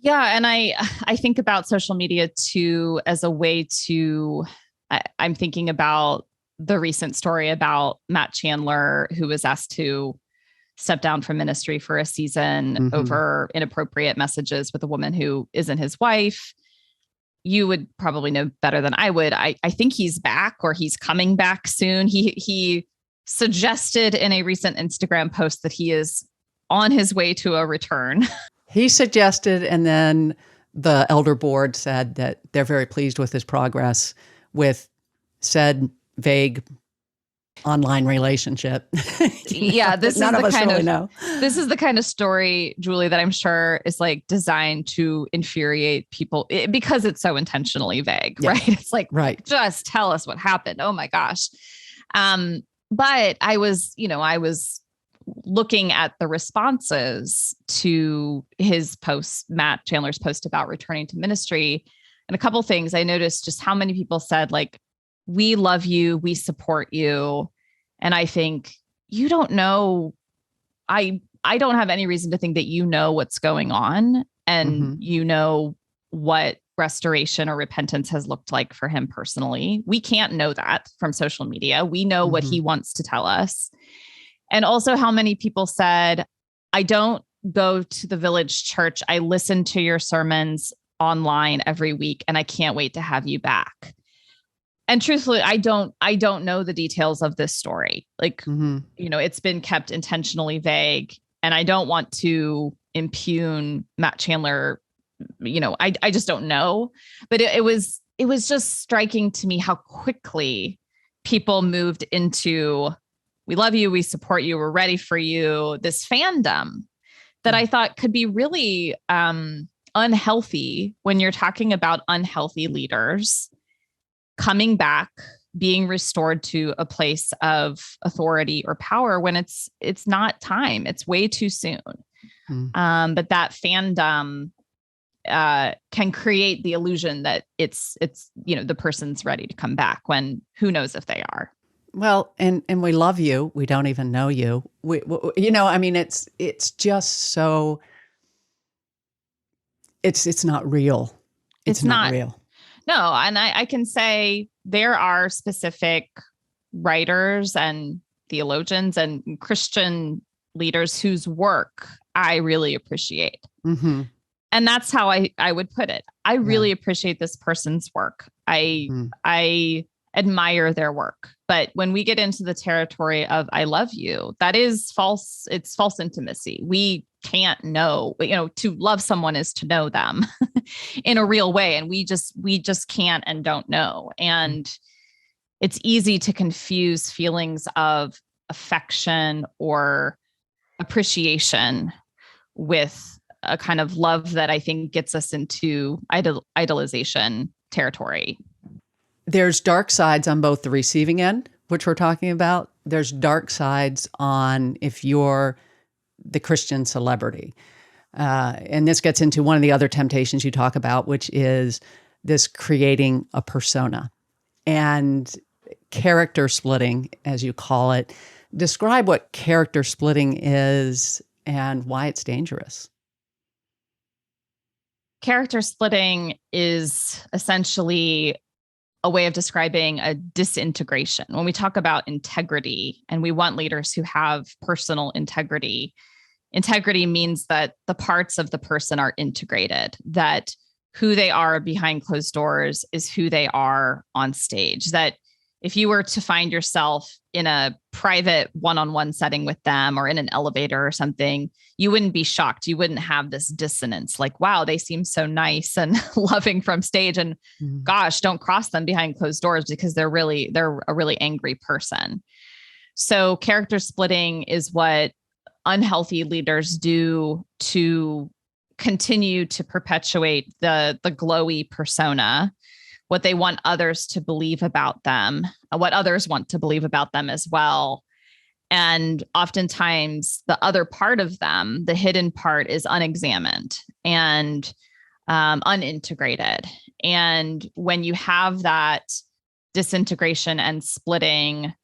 Yeah. And I think about social media too, as a way to, I'm thinking about the recent story about Matt Chandler, who was asked to step down from ministry for a season over inappropriate messages with a woman who isn't his wife. You would probably know better than I would. I think he's back, or he's coming back soon. He suggested in a recent Instagram post that he is on his way to a return. He suggested, and then the elder board said that they're very pleased with his progress with said vague online relationship. Yeah, this is none of the us kind really of know. This is the kind of story, Julie, that I'm sure is like designed to infuriate people because it's so intentionally vague, right? It's like, just tell us what happened. Oh my gosh. But I was looking at the responses to his post, Matt Chandler's post about returning to ministry. And a couple things I noticed, just how many people said like, we love you, we support you. And I think you don't know, I don't have any reason to think that you know what's going on and you know what restoration or repentance has looked like for him personally. We can't know that from social media. We know what he wants to tell us. And also how many people said, I don't go to the Village Church. I listen to your sermons online every week and I can't wait to have you back. And truthfully, I don't know the details of this story. Like, it's been kept intentionally vague, and I don't want to impugn Matt Chandler. I just don't know, but it was just striking to me how quickly people moved into, we love you, we support you, we're ready for you. This fandom that I thought could be really unhealthy when you're talking about unhealthy leaders coming back, being restored to a place of authority or power when it's not time. It's way too soon. But that fandom can create the illusion that it's the person's ready to come back when who knows if they are. Well, and we love you. We don't even know you. I mean, it's just so, it's not real. It's not real. No, and I can say there are specific writers and theologians and Christian leaders whose work I really appreciate. And that's how I would put it. I really appreciate this person's work. I admire their work. But when we get into the territory of I love you, that is false. It's false intimacy. We can't know, to love someone is to know them in a real way. And we just can't and don't know. And it's easy to confuse feelings of affection or appreciation with a kind of love that I think gets us into idolization territory. There's dark sides on both the receiving end, which we're talking about. There's dark sides on if you're the Christian celebrity. And this gets into one of the other temptations you talk about, which is this creating a persona and character splitting, as you call it. Describe what character splitting is and why it's dangerous. Character splitting is essentially a way of describing a disintegration. When we talk about integrity and we want leaders who have personal integrity, integrity means that the parts of the person are integrated, that who they are behind closed doors is who they are on stage, that if you were to find yourself in a private one-on-one setting with them or in an elevator or something, you wouldn't be shocked. You wouldn't have this dissonance like, wow, they seem so nice and loving from stage. And gosh, don't cross them behind closed doors because they're a really angry person. So character splitting is what unhealthy leaders do to continue to perpetuate the glowy persona, what they want others to believe about them, what others want to believe about them as well. And oftentimes the other part of them, the hidden part, is unexamined and unintegrated. And when you have that disintegration and splitting,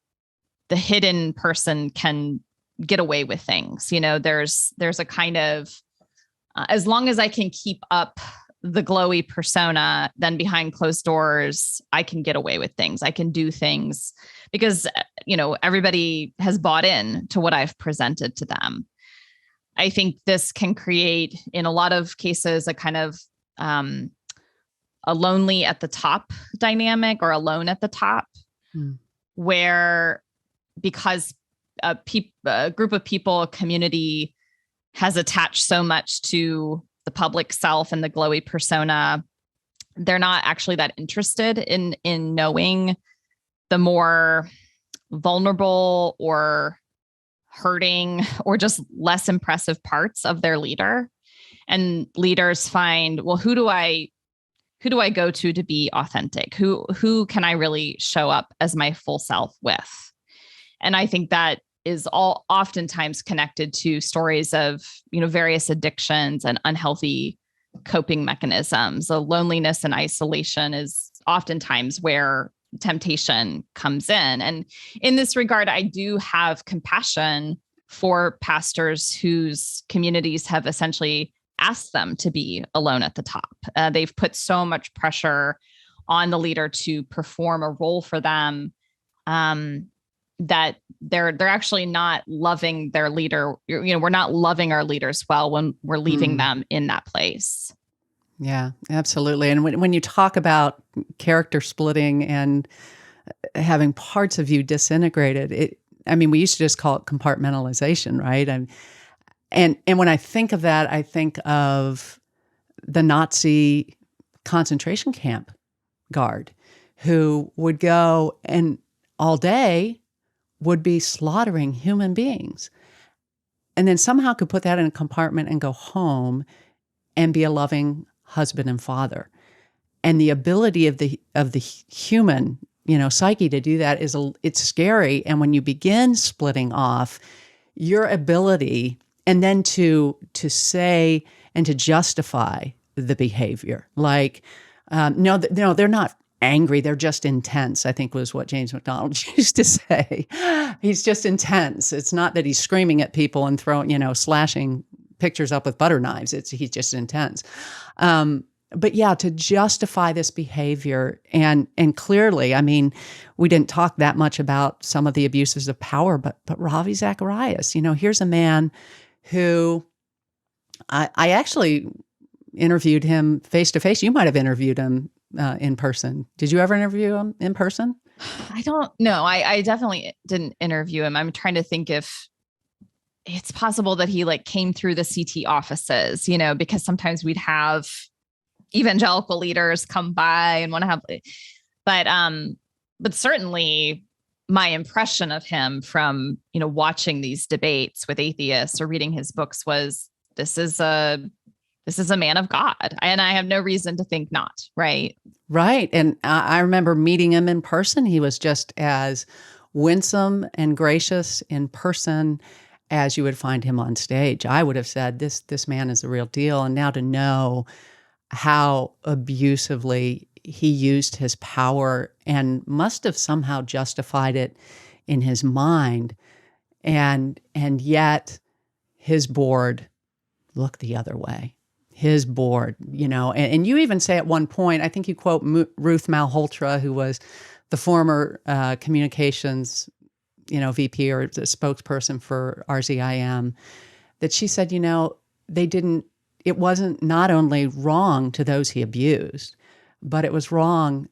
the hidden person can get away with things. There's a kind of, as long as I can keep up the glowy persona, then behind closed doors, I can get away with things. I can do things because, everybody has bought in to what I've presented to them. I think this can create, in a lot of cases, a kind of a lonely at the top dynamic, or alone at the top, where because a group of people, a community has attached so much to the public self and the glowy persona, they're not actually that interested in knowing the more vulnerable or hurting or just less impressive parts of their leader. And leaders find, well, who do I go to be authentic? Who can I really show up as my full self with? And I think that is all oftentimes connected to stories of, various addictions and unhealthy coping mechanisms. So loneliness and isolation is oftentimes where temptation comes in. And in this regard, I do have compassion for pastors whose communities have essentially asked them to be alone at the top. They've put so much pressure on the leader to perform a role for them, that they're actually not loving their leader. We're not loving our leaders well when we're leaving them in that place. Yeah, absolutely. And when you talk about character splitting and having parts of you disintegrated, we used to just call it compartmentalization, right? And when I think of that, I think of the Nazi concentration camp guard who would go and all day would be slaughtering human beings, and then somehow could put that in a compartment and go home and be a loving husband and father. And the ability of the human, psyche to do that it's scary. And when you begin splitting off your ability, and then to say and to justify the behavior, like, no, they're not angry, they're just intense, I think was what James MacDonald used to say. He's just intense. It's not that he's screaming at people and throwing, slashing pictures up with butter knives. He's just intense. But yeah, to justify this behavior, and clearly, we didn't talk that much about some of the abuses of power, but Ravi Zacharias, here's a man who I actually interviewed him face to face. You might have interviewed him in person. Did you ever interview him in person? I don't know. I definitely didn't interview him. I'm trying to think if it's possible that he came through the CT offices, because sometimes we'd have evangelical leaders come by and want to have, but certainly my impression of him from, watching these debates with atheists or reading his books was, this is a man of God. And I have no reason to think not. Right. Right. And I remember meeting him in person. He was just as winsome and gracious in person as you would find him on stage. I would have said, this man is the real deal. And now to know how abusively he used his power and must have somehow justified it in his mind. And yet his board looked the other way. his board, and you even say at one point, I think you quote Ruth Malhotra, who was the former communications, VP or the spokesperson for RZIM, that she said, it wasn't not only wrong to those he abused, but it was wrong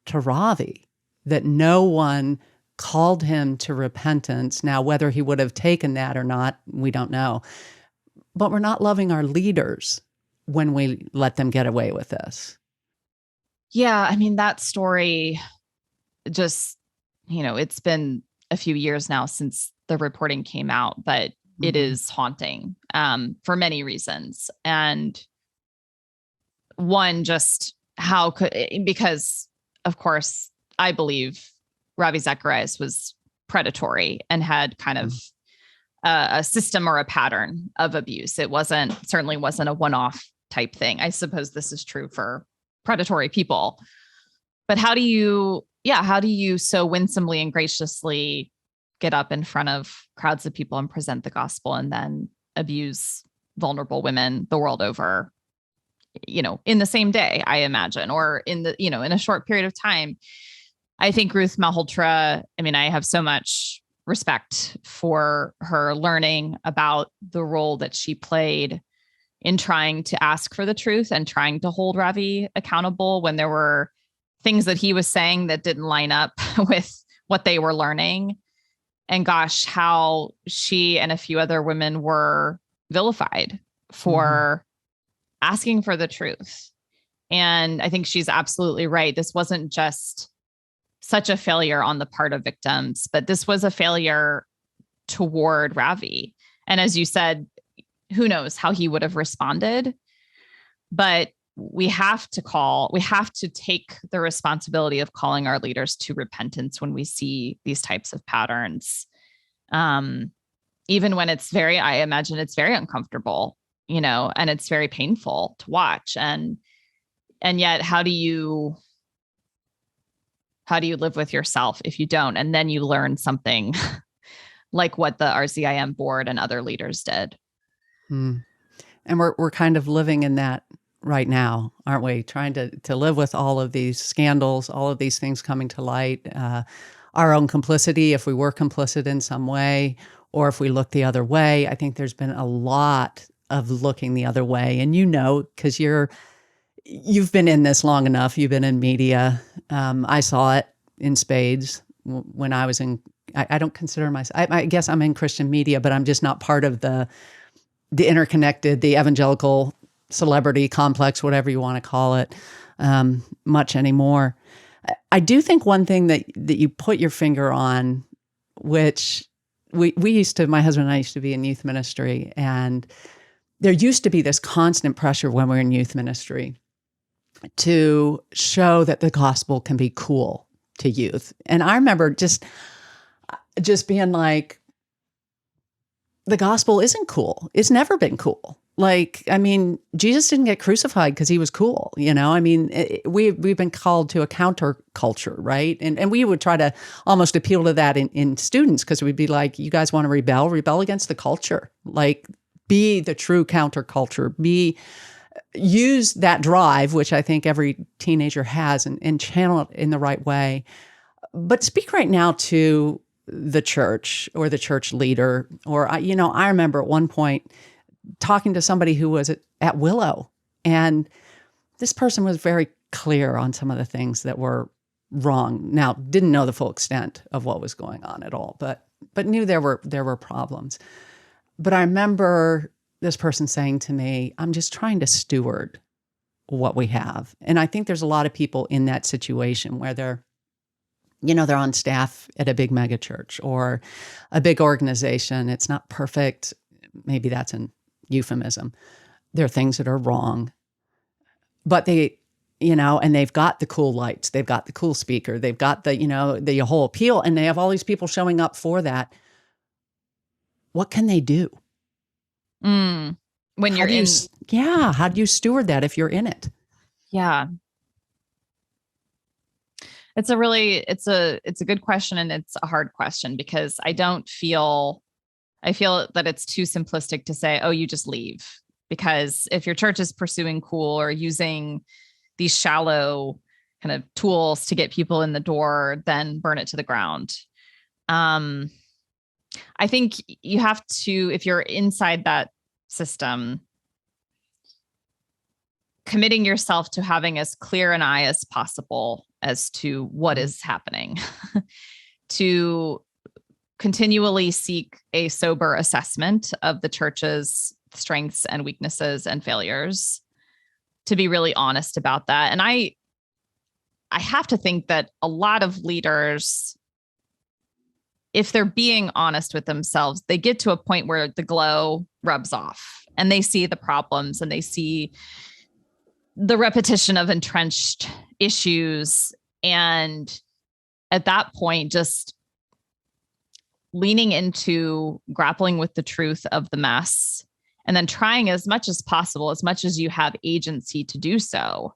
to Ravi, that no one called him to repentance. Now, whether he would have taken that or not, we don't know. But we're not loving our leaders when we let them get away with this. Yeah, I mean, that story just, it's been a few years now since the reporting came out, but it is haunting for many reasons. And one, just because of course, I believe Ravi Zacharias was predatory and had kind of a system or a pattern of abuse. Certainly wasn't a one-off type thing. I suppose this is true for predatory people. But how do you so winsomely and graciously get up in front of crowds of people and present the gospel and then abuse vulnerable women the world over, in the same day, I imagine, or in a short period of time? I think Ruth Malhotra, I have so much respect for her learning about the role that she played in trying to ask for the truth and trying to hold Ravi accountable when there were things that he was saying that didn't line up with what they were learning. And gosh, how she and a few other women were vilified for asking for the truth. And I think she's absolutely right. This wasn't just such a failure on the part of victims, but this was a failure toward Ravi. And as you said, who knows how he would have responded, but we have to take the responsibility of calling our leaders to repentance when we see these types of patterns. Even when I imagine it's very uncomfortable, and it's very painful to watch. And yet, how do you live with yourself if you don't? And then you learn something like what the RZIM board and other leaders did. And we're kind of living in that right now, aren't we? Trying to live with all of these scandals, all of these things coming to light, our own complicity, if we were complicit in some way, or if we look the other way. I think there's been a lot of looking the other way. And because you've been in this long enough, you've been in media. I saw it in spades when I was in, I don't consider myself, I guess I'm in Christian media, but I'm just not part of the interconnected, the evangelical celebrity complex, whatever you want to call it, much anymore. I do think one thing that you put your finger on, which we used to, my husband and I used to be in youth ministry, and there used to be this constant pressure when we were in youth ministry to show that the gospel can be cool to youth. And I remember just being like, the gospel isn't cool. It's never been cool. Jesus didn't get crucified because he was cool. We've been called to a counterculture, right? And we would try to almost appeal to that in students, because we'd be like, you guys want to rebel against the culture. Be the true counterculture. Use that drive, which I think every teenager has, and channel it in the right way. But speak right now to the church or the church leader. Or, I remember at one point talking to somebody who was at Willow, and this person was very clear on some of the things that were wrong. Now, didn't know the full extent of what was going on at all, but knew there were problems. But I remember this person saying to me, I'm just trying to steward what we have. And I think there's a lot of people in that situation where they're on staff at a big mega church or a big organization. It's not perfect. Maybe that's an euphemism. There are things that are wrong, but and they've got the cool lights. They've got the cool speaker. They've got the whole appeal, and they have all these people showing up for that. What can they do? When you're in, how do you steward that if you're in it? Yeah. It's a good question, and it's a hard question, because I feel that it's too simplistic to say, oh, you just leave. because if your church is pursuing cool or using these shallow kind of tools to get people in the door, then burn it to the ground. I think you have to, if you're inside that system, committing yourself to having as clear an eye as possible as to what is happening, to continually seek a sober assessment of the church's strengths and weaknesses and failures, to be really honest about that. And I have to think that a lot of leaders, if they're being honest with themselves, they get to a point where the glow rubs off and they see the problems and they see the repetition of entrenched issues. And at that point, just leaning into grappling with the truth of the mess and then trying as much as possible, as much as you have agency to do so,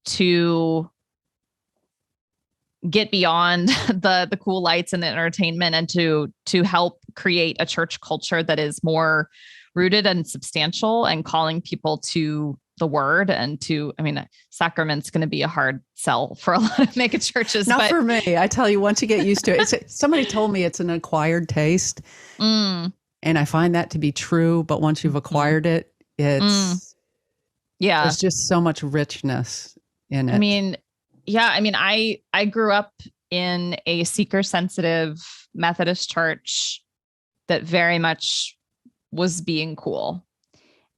to get beyond the cool lights and the entertainment, and to help create a church culture that is more rooted and substantial and calling people to the word and to, I mean, sacrament's going to be a hard sell for a lot of mega churches. Not for me. I tell you, once you get used to it, somebody told me it's an acquired taste. And I find that to be true. But once you've acquired it, there's just so much richness in it. I grew up in a seeker-sensitive Methodist church that very much was being cool.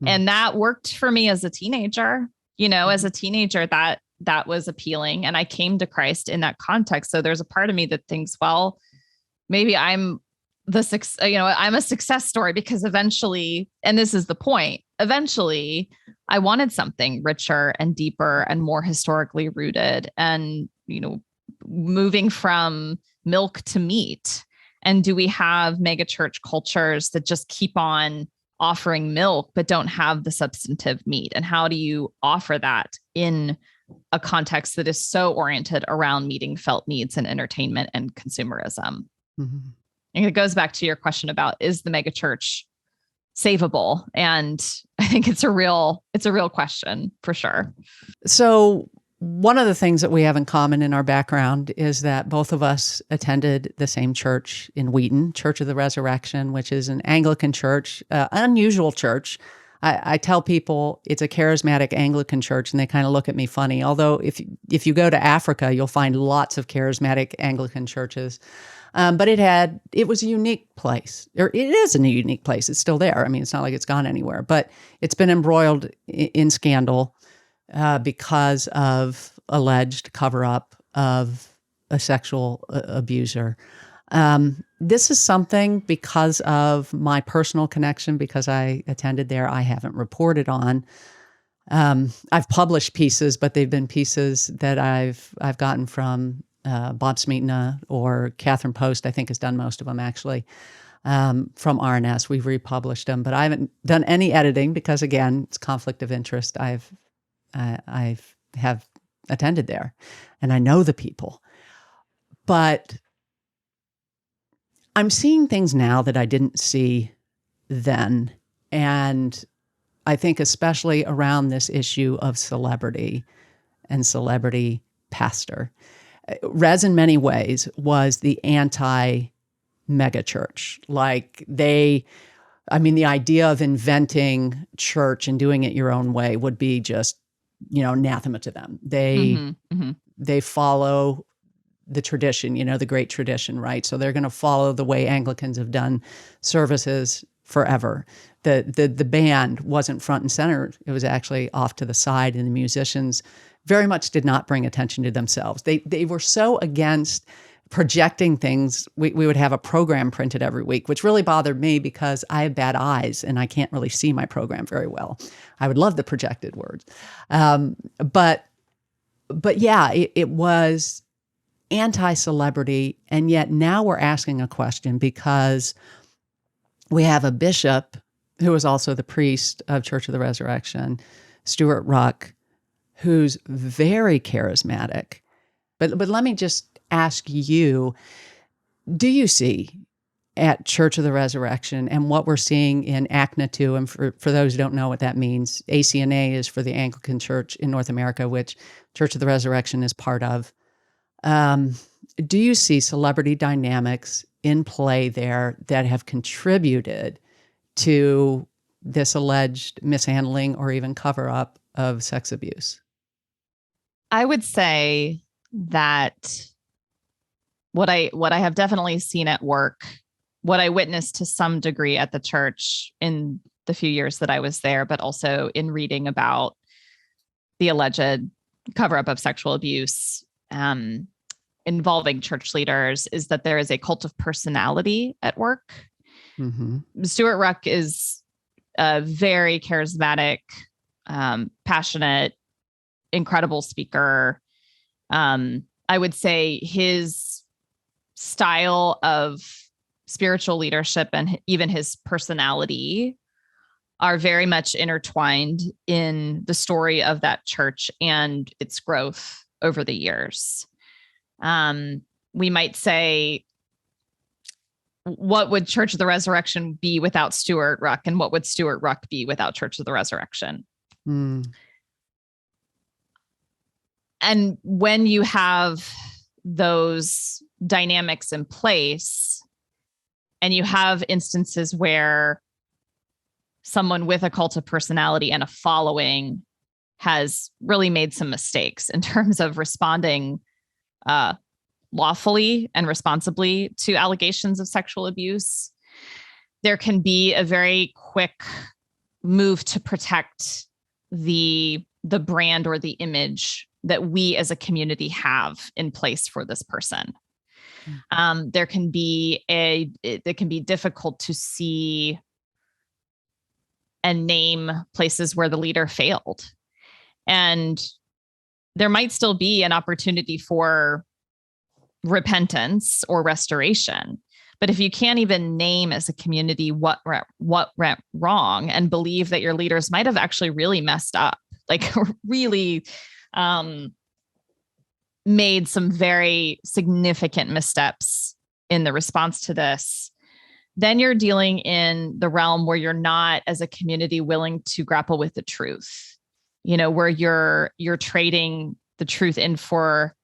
And that worked for me as a teenager. As a teenager, that was appealing. And I came to Christ in that context. So there's a part of me that thinks, well, maybe I'm I'm a success story, because eventually, and this is the point, eventually I wanted something richer and deeper and more historically rooted, and, moving from milk to meat. And do we have mega church cultures that just keep on offering milk, but don't have the substantive meat? And how do you offer that in a context that is so oriented around meeting felt needs and entertainment and consumerism? Mm-hmm. And it goes back to your question about, is the mega church savable? And I think it's a real question for sure. So one of the things that we have in common in our background is that both of us attended the same church in Wheaton, Church of the Resurrection, which is an Anglican church, unusual church. I tell people it's a charismatic Anglican church, and they kind of look at me funny. Although if you go to Africa, you'll find lots of charismatic Anglican churches. But it was a unique place, or it is a unique place. It's still there. I mean, it's not like it's gone anywhere, but it's been embroiled in scandal because of alleged cover-up of a sexual abuser. This is something, because of my personal connection, because I attended there, I haven't reported on. I've published pieces, but they've been pieces that I've gotten from Bob Smeaton or Catherine Post, I think, has done most of them, actually, from RNS. We've republished them, but I haven't done any editing because, again, it's conflict of interest. I have attended there, and I know the people. But I'm seeing things now that I didn't see then. And I think especially around this issue of celebrity and celebrity pastor. Res, in many ways, was the anti-megachurch. The idea of inventing church and doing it your own way would be just, anathema to them. They follow the tradition, the great tradition, right? So they're going to follow the way Anglicans have done services forever. The band wasn't front and center. It was actually off to the side, and the musicians very much did not bring attention to themselves. They were so against projecting things. We would have a program printed every week, which really bothered me because I have bad eyes and I can't really see my program very well. I would love the projected words. But yeah, it was anti-celebrity. And yet now we're asking a question because we have a bishop who is also the priest of Church of the Resurrection, Stuart Ruck, who's very charismatic. But let me just ask you, do you see at Church of the Resurrection and what we're seeing in ACNA 2. And for those who don't know what that means, ACNA is for the Anglican Church in North America, which Church of the Resurrection is part of. Do you see celebrity dynamics in play there that have contributed to this alleged mishandling or even cover-up of sex abuse? I would say that what I have definitely seen at work, what I witnessed to some degree at the church in the few years that I was there, but also in reading about the alleged cover-up of sexual abuse involving church leaders, is that there is a cult of personality at work. Mm-hmm. Stuart Ruck is a very charismatic, passionate, incredible speaker. I would say his style of spiritual leadership and even his personality are very much intertwined in the story of that church and its growth over the years. We might say, what would Church of the Resurrection be without Stuart Ruck, and what would Stuart Ruck be without Church of the Resurrection? Mm. And when you have those dynamics in place, and you have instances where someone with a cult of personality and a following has really made some mistakes in terms of responding lawfully and responsibly to allegations of sexual abuse, there can be a very quick move to protect the brand or the image that we as a community have in place for this person. It can be difficult to see and name places where the leader failed. And there might still be an opportunity for repentance or restoration. But if you can't even name as a community what went wrong and believe that your leaders might have actually really messed up, like really made some very significant missteps in the response to this, then you're dealing in the realm where you're not, as a community, willing to grapple with the truth, where you're trading the truth in for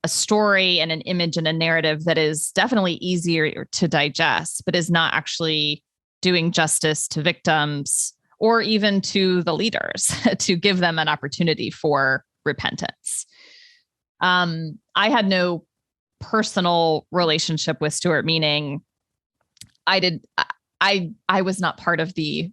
a story and an image and a narrative that is definitely easier to digest, but is not actually doing justice to victims or even to the leaders to give them an opportunity for repentance. I had no personal relationship with Stuart, meaning I was not part of the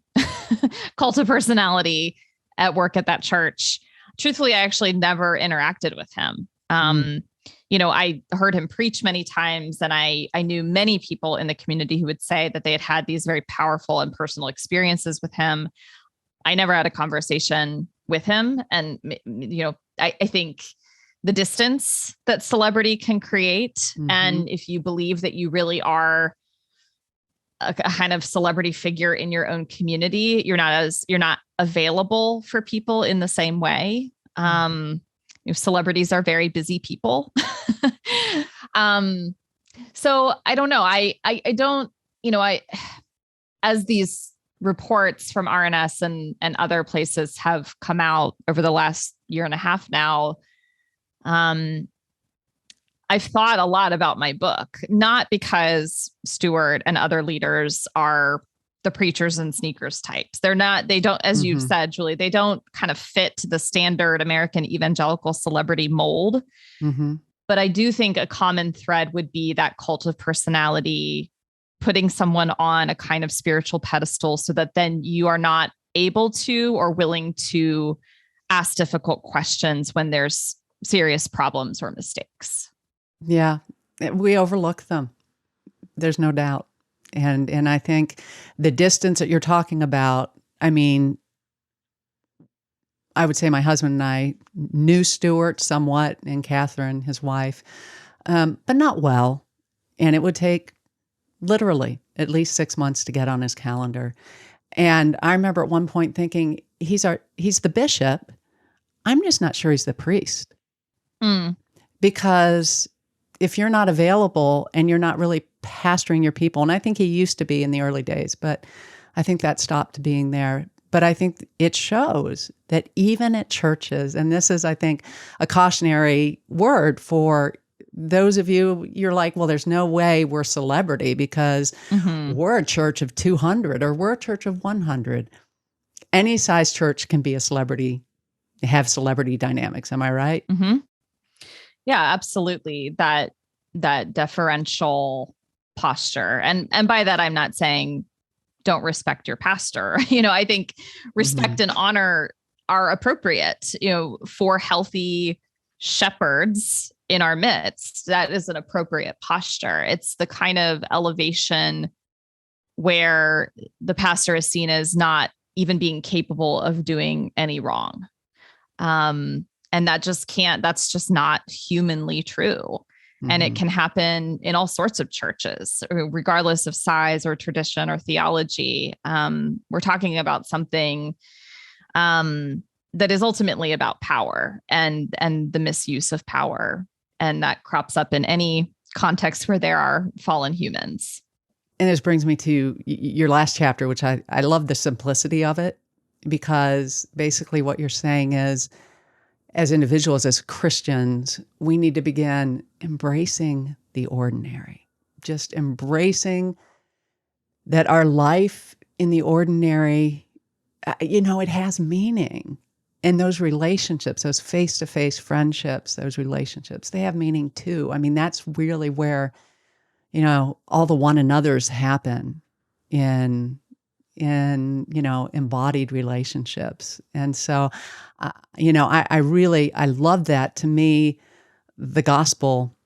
cult of personality at work at that church. Truthfully, I actually never interacted with him. I heard him preach many times, and I knew many people in the community who would say that they had these very powerful and personal experiences with him. I never had a conversation with him. And, I think the distance that celebrity can create, and if you believe that you really are a kind of celebrity figure in your own community, you're not available for people in the same way. Celebrities are very busy people. So I don't know. I don't, as these reports from RNS and other places have come out over the last year and a half now, I've thought a lot about my book, not because Stuart and other leaders are the preachers and sneakers types. They don't, as you've said, Julie, they don't kind of fit the standard American evangelical celebrity mold. But I do think a common thread would be that cult of personality, putting someone on a kind of spiritual pedestal so that then you are not able to or willing to ask difficult questions when there's serious problems or mistakes. Yeah, we overlook them. There's no doubt. And I think the distance that you're talking about, I mean, I would say my husband and I knew Stuart somewhat, and Catherine, his wife, but not well. And it would take literally at least 6 months to get on his calendar. And I remember at one point thinking, he's the bishop. I'm just not sure he's the priest. Because if you're not available and you're not really pastoring your people, and I think he used to be in the early days, but I think that stopped being there. But I think it shows that even at churches, and this is, I think, a cautionary word for those of you, you're like, well, there's no way we're celebrity because we're a church of 200 or we're a church of 100. Any size church can be a celebrity, have celebrity dynamics. Am I right? Mm-hmm. Yeah, absolutely. That deferential posture. And by that, I'm not saying don't respect your pastor. I think respect and honor are appropriate, for healthy shepherds in our midst. That is an appropriate posture. It's the kind of elevation where the pastor is seen as not even being capable of doing any wrong. And that's just not humanly true. And it can happen in all sorts of churches, regardless of size or tradition or theology. We're talking about something that is ultimately about power and the misuse of power. And that crops up in any context where there are fallen humans. And this brings me to your last chapter, which I love the simplicity of it, because basically what you're saying is, as individuals, as Christians, we need to begin embracing the ordinary, just embracing that our life in the ordinary, it has meaning. And those relationships, those face-to-face friendships, those relationships, they have meaning too. I mean, that's really where, all the one another's happen in embodied relationships. And so, I love that. To me, the gospel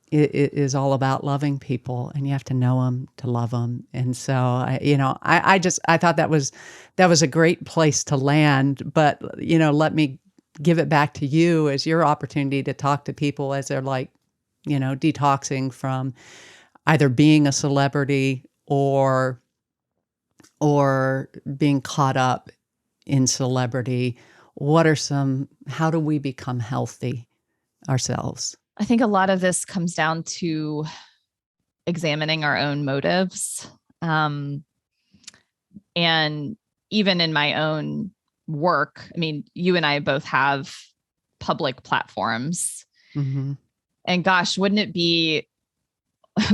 is all about loving people, and you have to know them to love them. And so, I thought that was a great place to land. But, let me give it back to you as your opportunity to talk to people as they're detoxing from either being a celebrity or being caught up in celebrity. How do we become healthy ourselves? I think a lot of this comes down to examining our own motives. And even in my own work, I mean, you and I both have public platforms. And gosh, wouldn't it be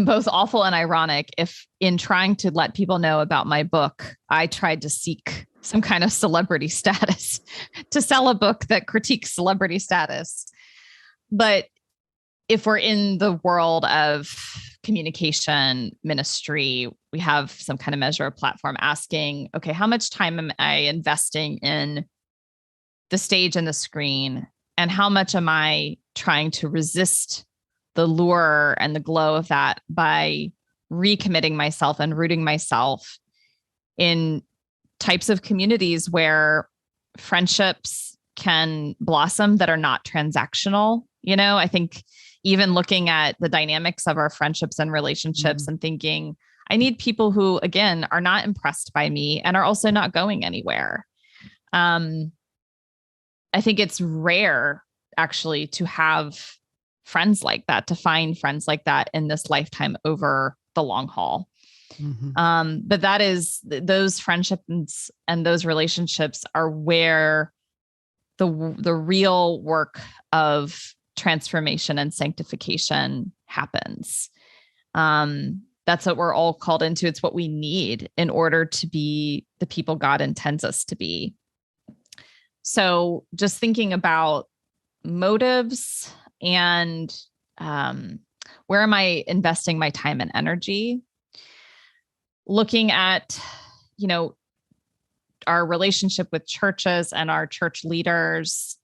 both awful and ironic if, in trying to let people know about my book, I tried to seek some kind of celebrity status to sell a book that critiques celebrity status. But if we're in the world of communication ministry, we have some kind of measure of platform asking, okay, how much time am I investing in the stage and the screen? And how much am I trying to resist the lure and the glow of that by recommitting myself and rooting myself in types of communities where friendships can blossom that are not transactional? I think even looking at the dynamics of our friendships and relationships and thinking, I need people who, again, are not impressed by me and are also not going anywhere. I think it's rare, actually, to have friends like that, to find friends like that in this lifetime over the long haul. But that is, those friendships and those relationships are where the real work of transformation and sanctification happens. That's what we're all called into. It's what we need in order to be the people God intends us to be. So just thinking about motives and where am I investing my time and energy? Looking at, our relationship with churches and our church leaders.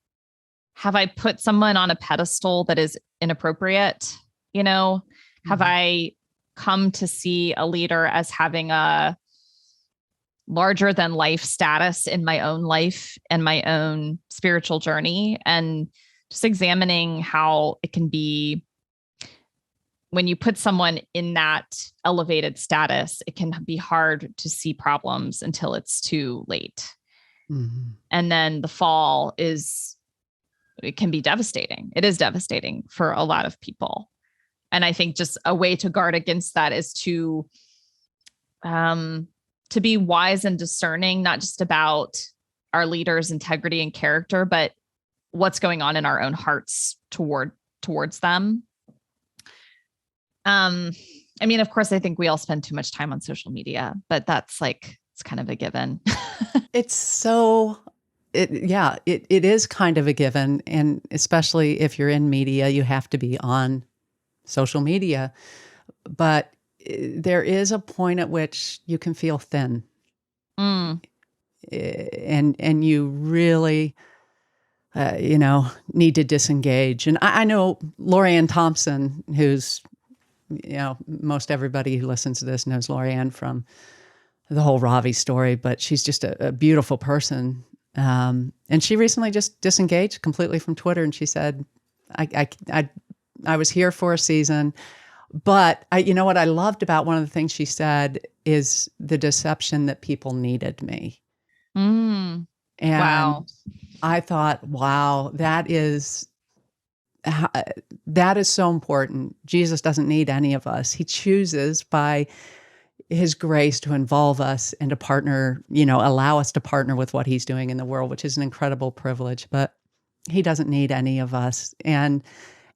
Have I put someone on a pedestal that is inappropriate? Have I come to see a leader as having a larger than life status in my own life and my own spiritual journey? And just examining how it can be, when you put someone in that elevated status, it can be hard to see problems until it's too late. And then the fall it can be devastating. It is devastating for a lot of people. And I think just a way to guard against that is to be wise and discerning, not just about our leaders' integrity and character, but what's going on in our own hearts towards them. I mean, of course, I think we all spend too much time on social media, but that's like, it's kind of a given. It is kind of a given. And especially if you're in media, you have to be on social media. But there is a point at which you can feel thin. And you really, need to disengage. And I know Lorianne Thompson, who's, most everybody who listens to this knows Lorianne from the whole Ravi story, but she's just a beautiful person. And she recently just disengaged completely from Twitter. And she said, I was here for a season, but what I loved about one of the things she said is the deception that people needed me. And wow. I thought, wow, that is so important. Jesus doesn't need any of us. He chooses by his grace to involve us and to partner, allow us to partner with what he's doing in the world, which is an incredible privilege, but he doesn't need any of us. And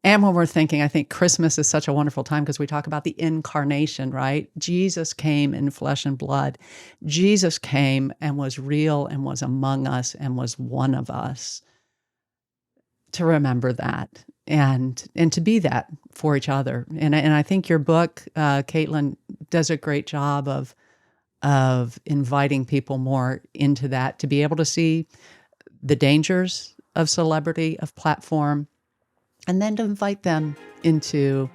when we're thinking, I think Christmas is such a wonderful time because we talk about the incarnation, right? Jesus came in flesh and blood. Jesus came and was real and was among us and was one of us. To remember that and to be that for each other. And I think your book, Katelyn, does a great job of inviting people more into that, to be able to see the dangers of celebrity, of platform, and then to invite them into,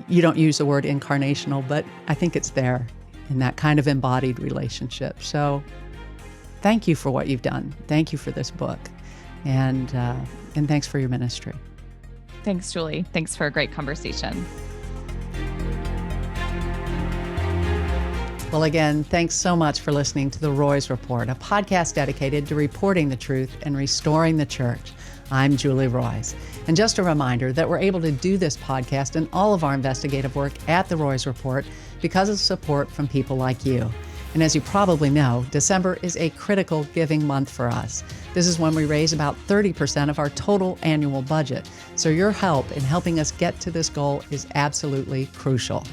you don't use the word incarnational, but I think it's there in that kind of embodied relationship. So thank you for what you've done. Thank you for this book. And thanks for your ministry. Thanks, Julie. Thanks for a great conversation. Well, again, thanks so much for listening to The Roys Report, a podcast dedicated to reporting the truth and restoring the church. I'm Julie Roys. And just a reminder that we're able to do this podcast and all of our investigative work at The Roys Report because of support from people like you. And as you probably know, December is a critical giving month for us. This is when we raise about 30% of our total annual budget. So your help in helping us get to this goal is absolutely crucial.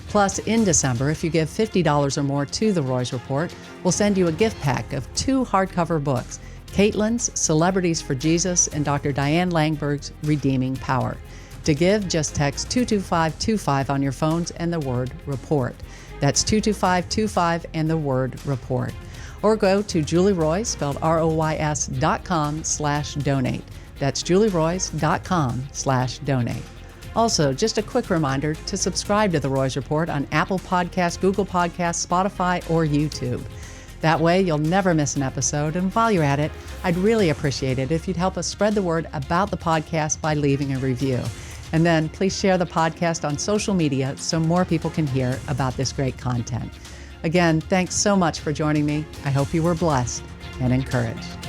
Plus, in December, if you give $50 or more to The Roys Report, we'll send you a gift pack of 2 hardcover books, Katelyn's Celebrities for Jesus and Dr. Diane Langberg's Redeeming Power. To give, just text 22525 on your phones and the word report. That's 22525 and the word report. Or go to julieroys, spelled ROYS.com/donate. That's julieroys.com/donate. Also, just a quick reminder to subscribe to The Roys Report on Apple Podcasts, Google Podcasts, Spotify, or YouTube. That way, you'll never miss an episode. And while you're at it, I'd really appreciate it if you'd help us spread the word about the podcast by leaving a review. And then please share the podcast on social media so more people can hear about this great content. Again, thanks so much for joining me. I hope you were blessed and encouraged.